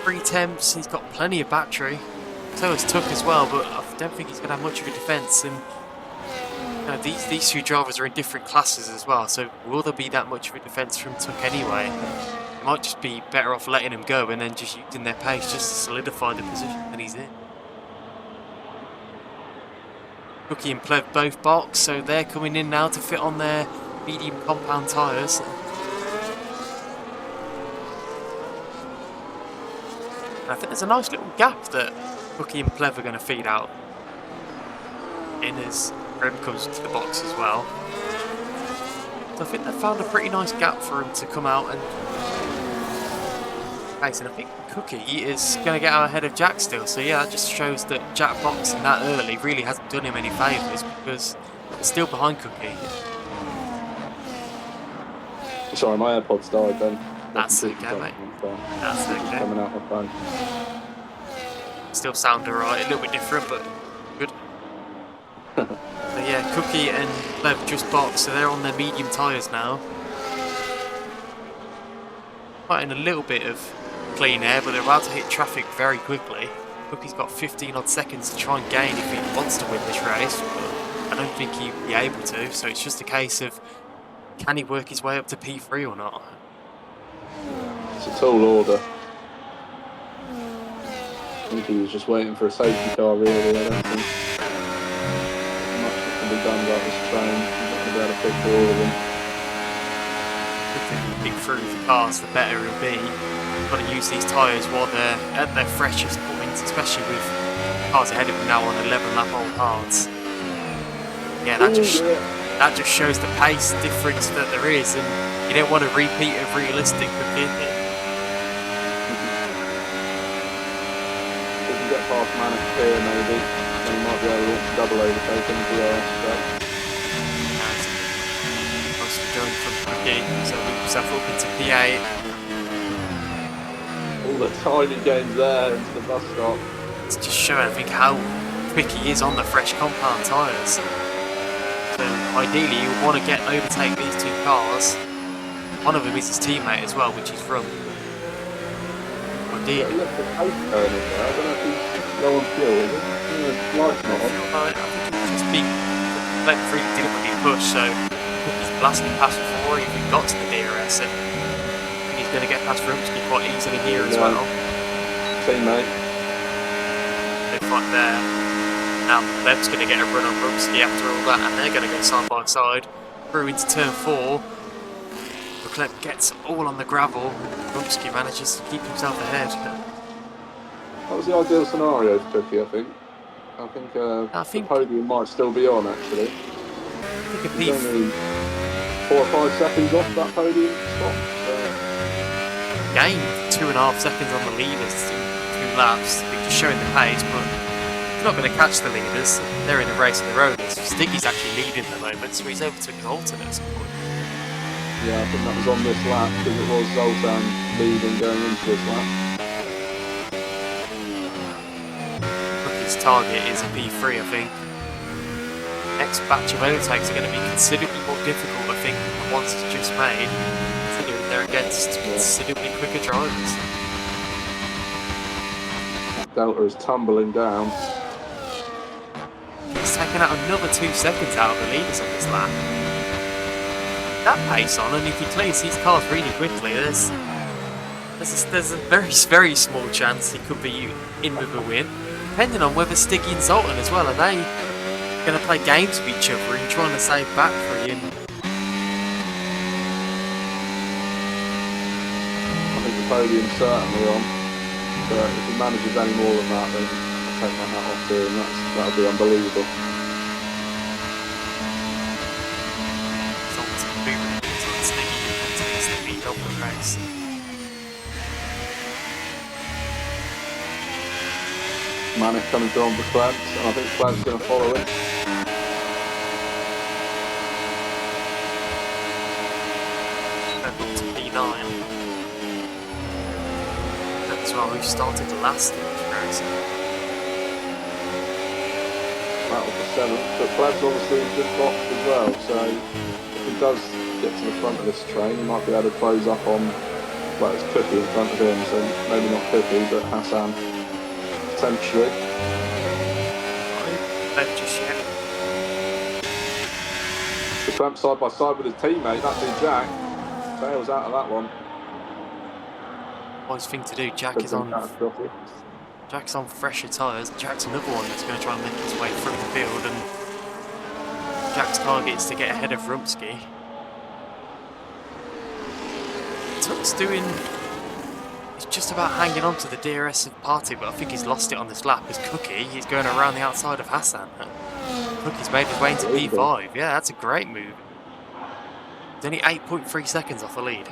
Three temps, he's got plenty of battery. So has Tuck as well, but I don't think he's going to have much of a defence. And these two drivers are in different classes as well, so will there be that much of a defence from Tuck anyway? It might just be better off letting him go and then just using their pace just to solidify the position that he's in. Cookie and Plev both box, so they're coming in now to fit on their medium compound tyres. And I think there's a nice little gap that Cookie and Plev are going to feed out in as Rem comes into the box as well. So I think they found a pretty nice gap for him to come out and face. And I think Cookie is going to get out ahead of Jack still. So yeah, that just shows that Jack boxing that early really hasn't done him any favours, because he's still behind Cookie. Sorry, my AirPods died then. That's okay, mate. That's okay. Coming out my phone. Still sound alright, a little bit different, but good. So yeah, Cookie and Lev just boxed, so they're on their medium tyres now. Fighting a little bit of clean air, but they're about to hit traffic very quickly. Cookie's got 15 odd seconds to try and gain if he wants to win this race, but I don't think he'll be able to, so it's just a case of can he work his way up to P3 or not? It's a tall order. I think he was just waiting for a safety car really. I don't think much can be done about this train. He's not going to be able to pick through all of them. The quicker you pick through the cars, the better it'll be. You've got to use these tyres while they're at their freshest points, especially with cars ahead of them now on 11 lap old hards. Yeah, that just shows the pace difference that there is, and you don't want to repeat a realistic Cookie. Get past Manic here maybe. then he might be able to double overtake in the DRS. Mostly going from Cookie, so move himself up into P8. All the tiny gains there into the bus stop. It's just showing, I think, how quick he is on the fresh compound tyres. So ideally, you would want to overtake these two cars. One of them is his teammate as well, which is from. Ideally. Yeah, look, the pace turn in there. I don't know if he's low on fuel, is it? The light's not on. I think it's just being left free deliberately pushed, so he's blasting past before he even got to the DRS, and he's going to get past Rumsky quite easily here as well. Teammate. They fight there. Now Leb's going to get a run on Rumsky after all that, and they're going to go side by side through into turn 4. Leclerc gets all on the gravel. Rumsky manages to keep himself ahead. That was the ideal scenario for Cookie, I think. I think the podium might still be on, actually. He's only 4 or 5 seconds off that podium spot. Gained 2.5 seconds on the leaders in 2 laps. They're just showing the pace, but he's not going to catch the leaders. They're in a race of their own. Stiggy's actually leading at the moment, so he's overtook his alternates. Yeah, I think that was on this lap because it was Zoltan leading going into this lap. His target is a P3, I think. Next batch of overtakes are going to be considerably more difficult, I think, than the ones he's just made, considering they're against considerably quicker drivers. That Delta is tumbling down. He's taken out another 2 seconds out of the leaders on this lap. That pace on, and if he clears these cars really quickly, there's a very, very small chance he could be in with a win. Depending on whether Stiggy and Zoltan as well, are they going to play games with each other and trying to save back for you? I think the podium's certainly on, but if he manages any more than that, then I'll take my hat off to him. That'll be unbelievable. Zoltan moving into Stiggy and takes the lead of the race. Manic coming through on the Clebs, and I think Clebs going to follow it. Up to P9. That's why we started last in this race. That was the 7th, but Clebs obviously just boxed as well, so if he does get to the front of this train, he might be able to close up on, well, it's Cookie in front of him, so maybe not Cookie, but Hassan. Potentially. Just yet. The clamp side by side with his teammate, that'd be Jack. Fails out of that one. Wise thing to do. Jack's on fresher tyres. Jack's another one that's going to try and make his way through the field, and Jack's target is to get ahead of Rumsky. Tuck's doing. He's just about hanging on to the DRS of Party, but I think he's lost it on this lap. As Cookie, he's going around the outside of Hassan. Cookie's made his way into P5. Yeah, that's a great move. He's only 8.3 seconds off the lead.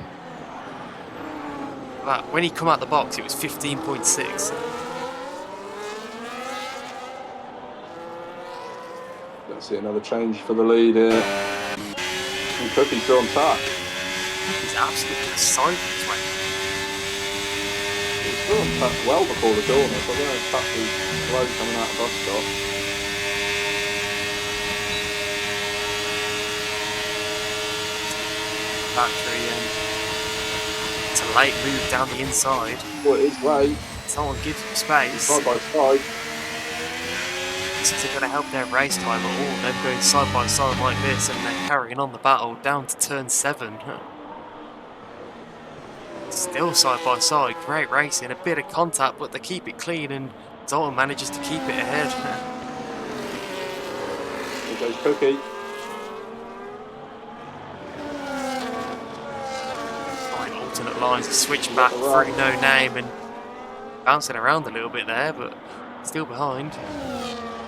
But when he come out the box, it was 15.6. Let's see another change for the lead here. And Cookie's still on top. He's absolutely sideways, mate. He's still on top well before the corner, so I don't know if Tuck was slow coming out of bus stop. Factory in. It's a late move down the inside. Well, it is late. Someone gives him space. Side by side. This isn't going to help their race time at all. Them going side by side like this, and they're carrying on the battle down to turn 7. Still side by side, great racing, a bit of contact, but they keep it clean, and Zoltan manages to keep it ahead. Here goes Cookie. Fine alternate lines, a switch back through No Name, and bouncing around a little bit there, but still behind.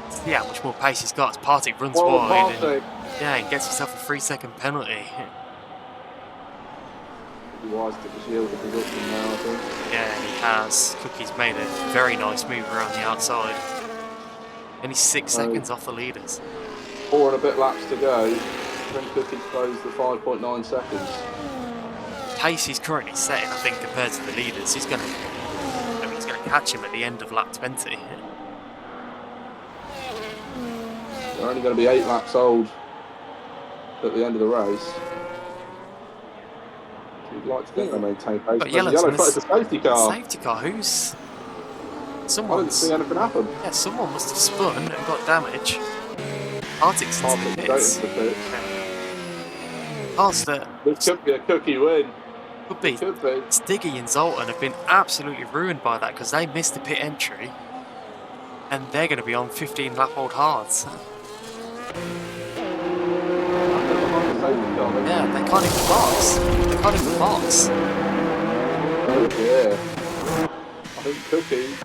See how much more pace he's got as Partick runs wide, and, yeah, and gets himself a 3-second penalty. Wise to just yield the position now, I think. Yeah, he has. Cookie's made a very nice move around the outside. Only 6 So- seconds off the leaders. 4 and a bit laps to go. Then Cookie closed the 5.9 seconds. Pace he's currently setting, I think, compared to the leaders, he's gonna catch him at the end of lap 20. They're only going to be 8 laps old at the end of the race. You'd like to think they maintain pace. But There's a yellow flag, Yellowton, it's a safety car. Safety car, who's... I didn't Someone's... see anything happen. Yeah, someone must have spun and got damage. Arctic's into the pits. Cars that This could be a Cookie win. could be... Could be. Stiggy and Zoltan have been absolutely ruined by that because they missed the pit entry. And they're going to be on 15 lap old hards. Yeah, they can't even box. They can't even box. Oh dear. I think Cookie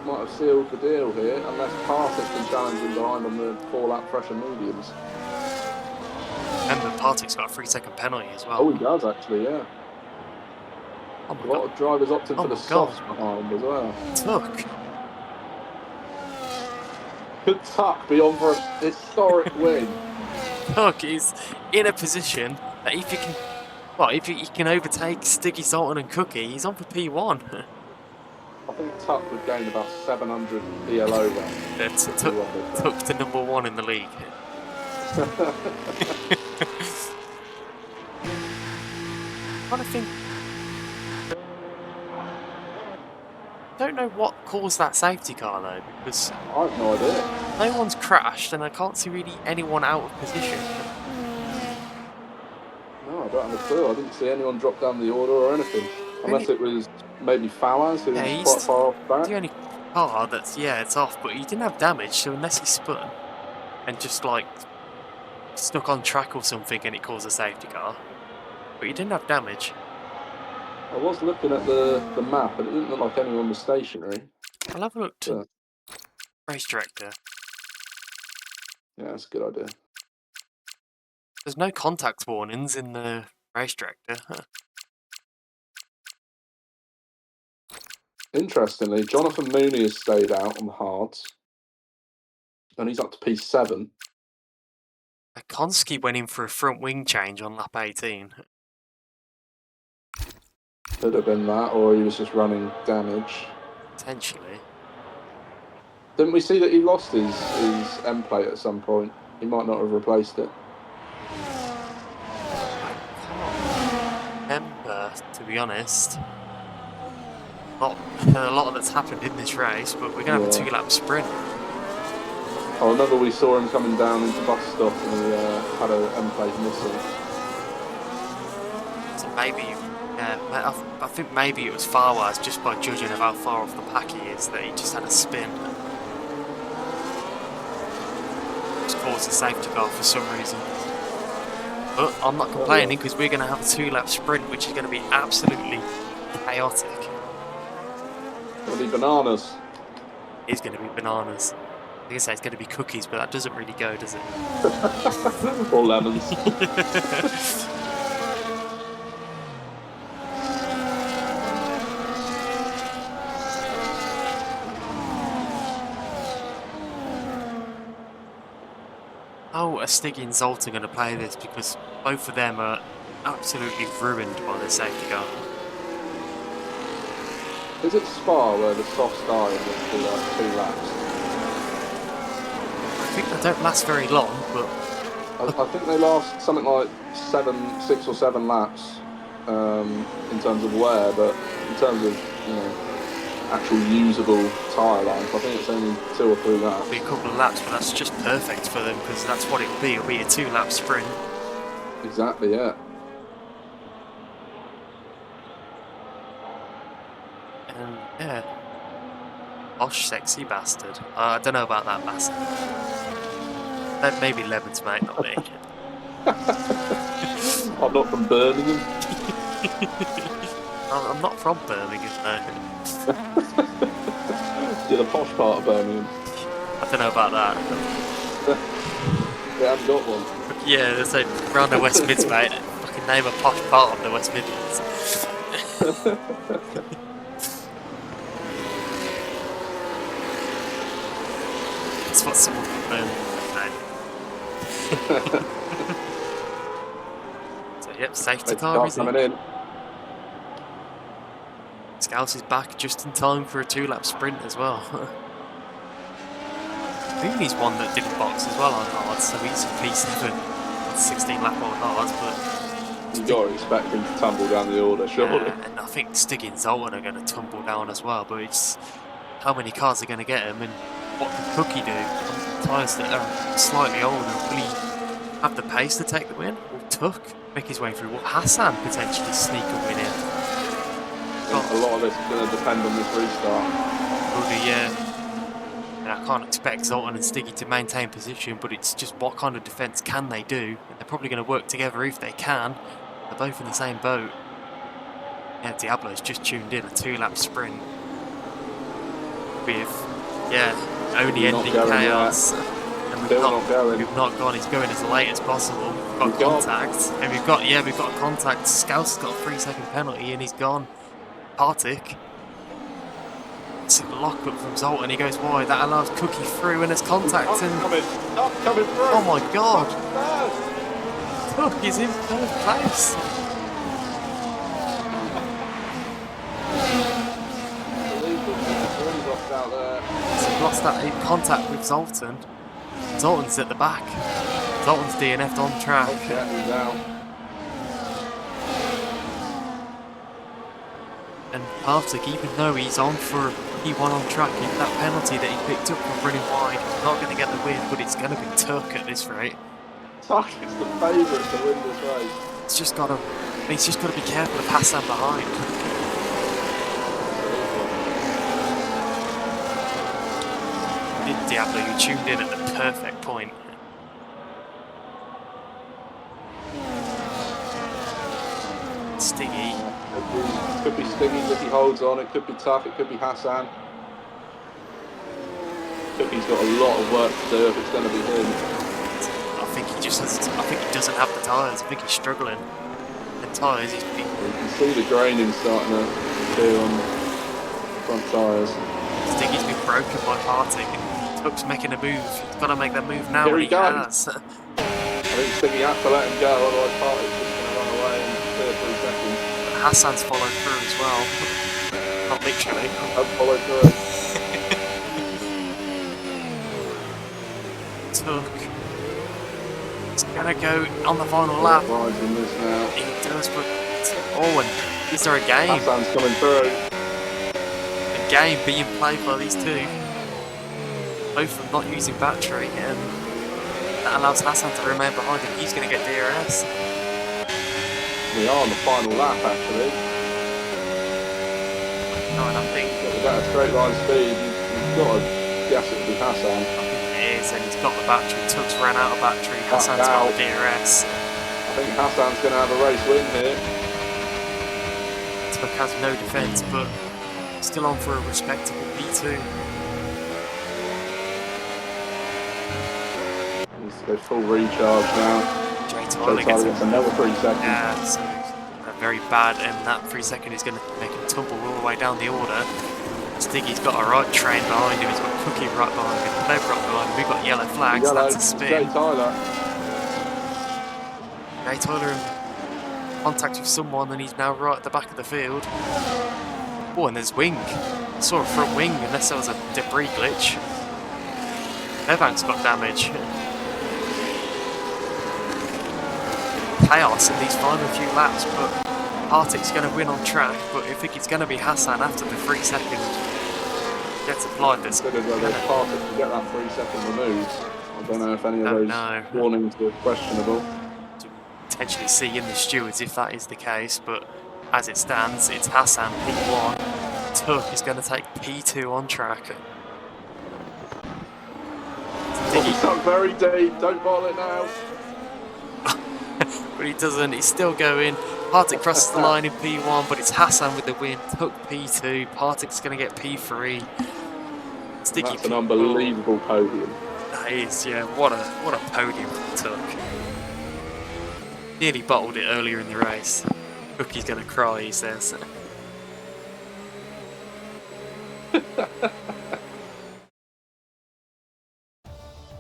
might have sealed the deal here, unless Partic can challenge him behind on the 4-lap pressure mediums. Remember, Partic's got a 3-second penalty as well. Oh, he does actually, yeah. Oh my A lot god. of drivers opting Oh for the my God. softs behind as well. Tuck. Could Tuck be on for a historic win? Tuck is in a position that if you can... Well, if he can overtake Stiggy, Zoltan and Cookie, he's on for P1. I think Tuck would gain about 700 ELO rounds. That's Tuck to number 1 in the league. I think... don't know what caused that safety car though, because I have no idea. no one's crashed and I can't see really anyone out of position. No, I don't have a clue. I didn't see anyone drop down the order or anything. Unless it was maybe Fawaz, who was quite far off back. The only car that's, yeah, it's off, but he didn't have damage, so unless he spun and just like stuck on track or something and it caused a safety car. But he didn't have damage. I was looking at the map and it didn't look like anyone was stationary. I'll have a look to Yeah. race director. Yeah, that's a good idea. There's no contact warnings in the race director. Interestingly, Jonathan Mooney has stayed out on the hards. And he's up to P7. Konski went in for a front wing change on lap 18. Could have been that, or he was just running damage. Potentially. Didn't we see that he lost his M plate at some point? He might not have replaced it. Remember, to be honest. Not a lot that's happened in this race, but we're going to have a 2-lap sprint. I remember we saw him coming down into bus stop and he had a M plate missing. So maybe, yeah, I think maybe it was Fawaz, just by judging of how far off the pack he is, that he just had a spin. Just caused a safety car for some reason. But I'm not complaining because we're going to have a 2-lap sprint, which is going to be absolutely chaotic. Gonna be bananas. It's going to be bananas. I guess it's going to be cookies, but that doesn't really go, does it? Or lemons. How are Stiggy and Zoltan going to play this? Because both of them are absolutely ruined by their safety car. Is it Spa where the softs die in the 2 laps? I think they don't last very long, but I think they last something like 6 or 7 laps in terms of wear, but in terms of actual usable tyre life, I think it's only 2 or 3 laps. it'll be a couple of laps, but that's just perfect for them because that's what it'll be. It'll be a 2-lap sprint. Exactly, yeah. And yeah, Bosh, sexy bastard. I don't know about that bastard. That may be Lemon's mate, not me. I'm not from Birmingham. I'm not from Birmingham, no. You're the posh part of Birmingham. I don't know about that. We haven't got one. Yeah, there's a around the West Mids, mate. Fucking name a posh part of the West Midlands. what someone would learn. So yep, safety car is coming in. in. Scouse is back just in time for a 2-lap sprint as well. Mooney's one that didn't box as well on hards, so he's P7 on 16-lap on hards, but You got to expect him to tumble down the order, surely. and I think Stiggy and Zoltan are going to tumble down as well, but it's how many cars are going to get him, and what can Cookie do on tyres that are slightly older? Will he have the pace to take the win? Will Tuck make his way through? Will Hassan potentially sneak a win in? I think a lot of this is going to depend on this restart. Will he, and I can't expect Zoltan and Stiggy to maintain position, but it's just what kind of defence can they do? And they're probably going to work together if they can. They're both in the same boat. Yeah, Diablo's just tuned in a 2-lap sprint with, only ending chaos. And we've not gone. He's going as late as possible. We've got contact, and we've got a contact. Scouse has got a 3-second penalty, and he's gone. Partick. It's a lock up from Zoltan. He goes wide. That allows Cookie through, and there's contact. Not coming through. Oh my god! Cook is in 4th place. He's lost that contact with Zoltan. Zoltan's at the back. Zoltan's DNF'd on track. And Partick, even though he's on for P1 on track, that penalty that he picked up from running wide, he's not going to get the win, but it's going to be Tuck at this rate. Tuck is the favourite to win this race. He's just got to be careful of Hassan behind. Diablo, you tuned in at the perfect point. Stiggy. Could be Stiggy if he holds on, it could be Tuck, it could be Hassan. Cookie's got a lot of work to do if it's going to be him. I think he doesn't have the tyres. I think he's struggling. The tyres, he's been... You can see the graining starting to appear on the front tyres. Stiggy's been broken by Partick. Tuck's making a move. He's got to make that move now. Here he goes. Has. I think Stiggy has to let him go, otherwise Partick's just going to run away in 2 or 3 seconds. Hassan's followed through as well. Not literally. I've followed through. Tuck. He's going to go on the final lap. Rising this now. He does, but... Oh, and is there a game? Hassan's coming through. A game being played by these two. Both of them not using battery, and that allows Hassan to remain behind, and he's going to get DRS. We are on the final lap, actually. No, and I think... With that straight line speed, you've got to guess it would be Hassan. It is, and he's got the battery. Tuck's ran out of battery. Hassan's got the DRS. I think Hassan's going to have a race win here. Tuck has no defence, but still on for a respectable P2. They're full recharge now. Jay Tyler gets another 3 seconds. Yeah, so very bad, and that 3 second is going to make him tumble all the way down the order. Stiggy's got a right train behind him. He's got Cookie right behind him. Pleb right behind him. We've got yellow flags. That's a spin. Jay Tyler. Jay Tyler in contact with someone, and he's now right at the back of the field. Oh, and there's wing. I saw a front wing, unless there was a debris glitch. Evank's got damage. Chaos in these final few laps, but Partick's going to win on track, but I think it's going to be Hassan after the 3 second gets applied. That's good as whether Partick can get that 3 second removed. I don't know if any of those warnings were questionable. To potentially see in the stewards if that is the case, but as it stands, it's Hassan P1. Tuck is going to take P2 on track. He's not very deep, don't ball it now. But he doesn't, he's still going. Partick crosses the line in P1, but it's Hassan with the win. Tuck P2, Partick's going to get P3. Sticky That's an unbelievable podium. That is, yeah, what a podium for Tuck. Nearly bottled it earlier in the race. Cookie's going to cry, he says.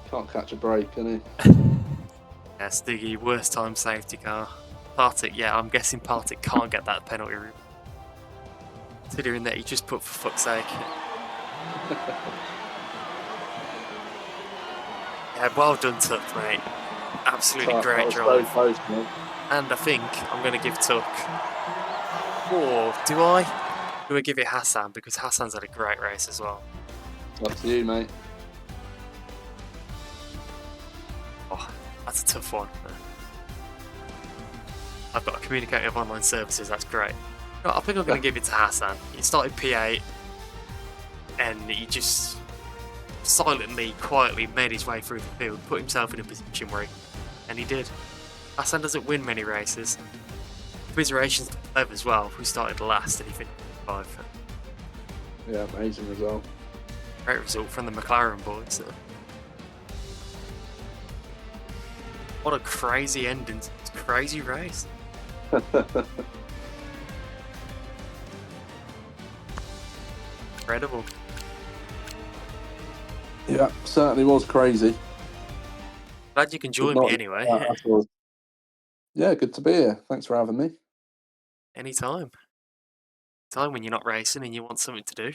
Can't catch a break, can he? Yeah, Stiggy, worst time safety car. Partick, yeah, I'm guessing Partick can't get that penalty route. Considering that he just put for fuck's sake. Yeah, well done, Tuck, mate. Absolutely That great was drive. so close, mate. And I think I'm going to give Tuck. Or do I? Do I give it Hassan? Because Hassan's had a great race as well. Up to you, mate. Oh, that's a tough one. I've got to communicate with online services, that's great. No, I think I'm going to give it to Hassan. He started P8 and he just silently, quietly made his way through the field, put himself in a position where he did. Hassan doesn't win many races. Commiserations to Lev as well, who started last and he finished 5. Yeah, amazing result. Great result from the McLaren boys. What a crazy ending to this crazy race. Incredible. Yeah, certainly was crazy. Glad you can join me anyway. Yeah, good to be here. Thanks for having me. Anytime. Time when you're not racing and you want something to do.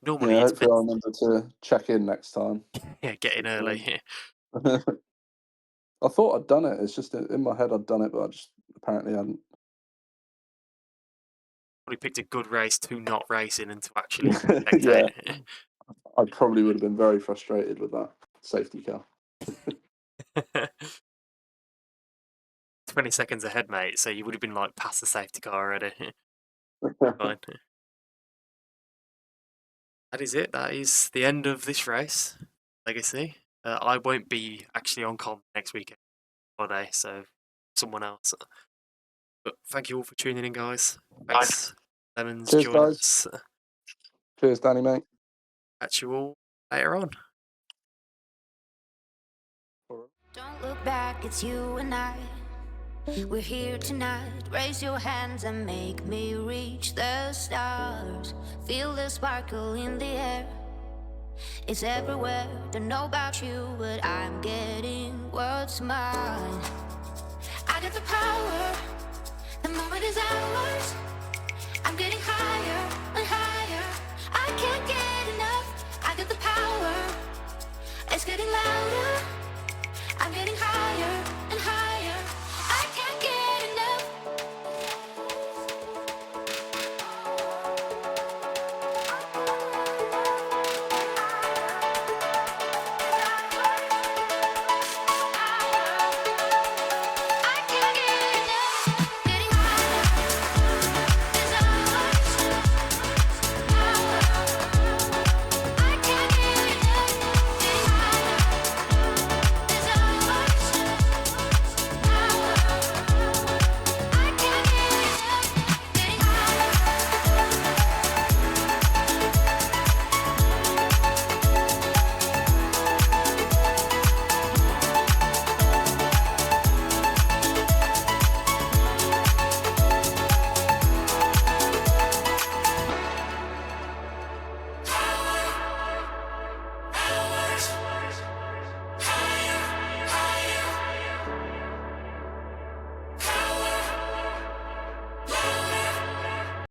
Normally Yeah, it's hopefully I'll remember to check in next time. yeah, get in early. I thought I'd done it. It's just in my head I'd done it, but I just apparently hadn't. Probably picked a good race to not racing and to actually Yeah, spectate. I probably would have been very frustrated with that safety car. 20 seconds ahead, mate, so you would have been like past the safety car already. Fine. That is it. That is the end of this race. Legacy. I won't be actually on comp next weekend holiday, so someone else. But thank you all for tuning in, guys. Thanks, Lemons, Cheers, joining guys. us. Cheers, Danny, mate. Catch you all later on. Don't look back, it's you and I. We're here tonight. Raise your hands and make me reach the stars. Feel the sparkle in the air. It's everywhere. Don't know about you, but I'm getting what's mine. I got the power. The moment is ours. I'm getting higher and higher. I can't get enough. I got the power. It's getting louder. I'm getting higher.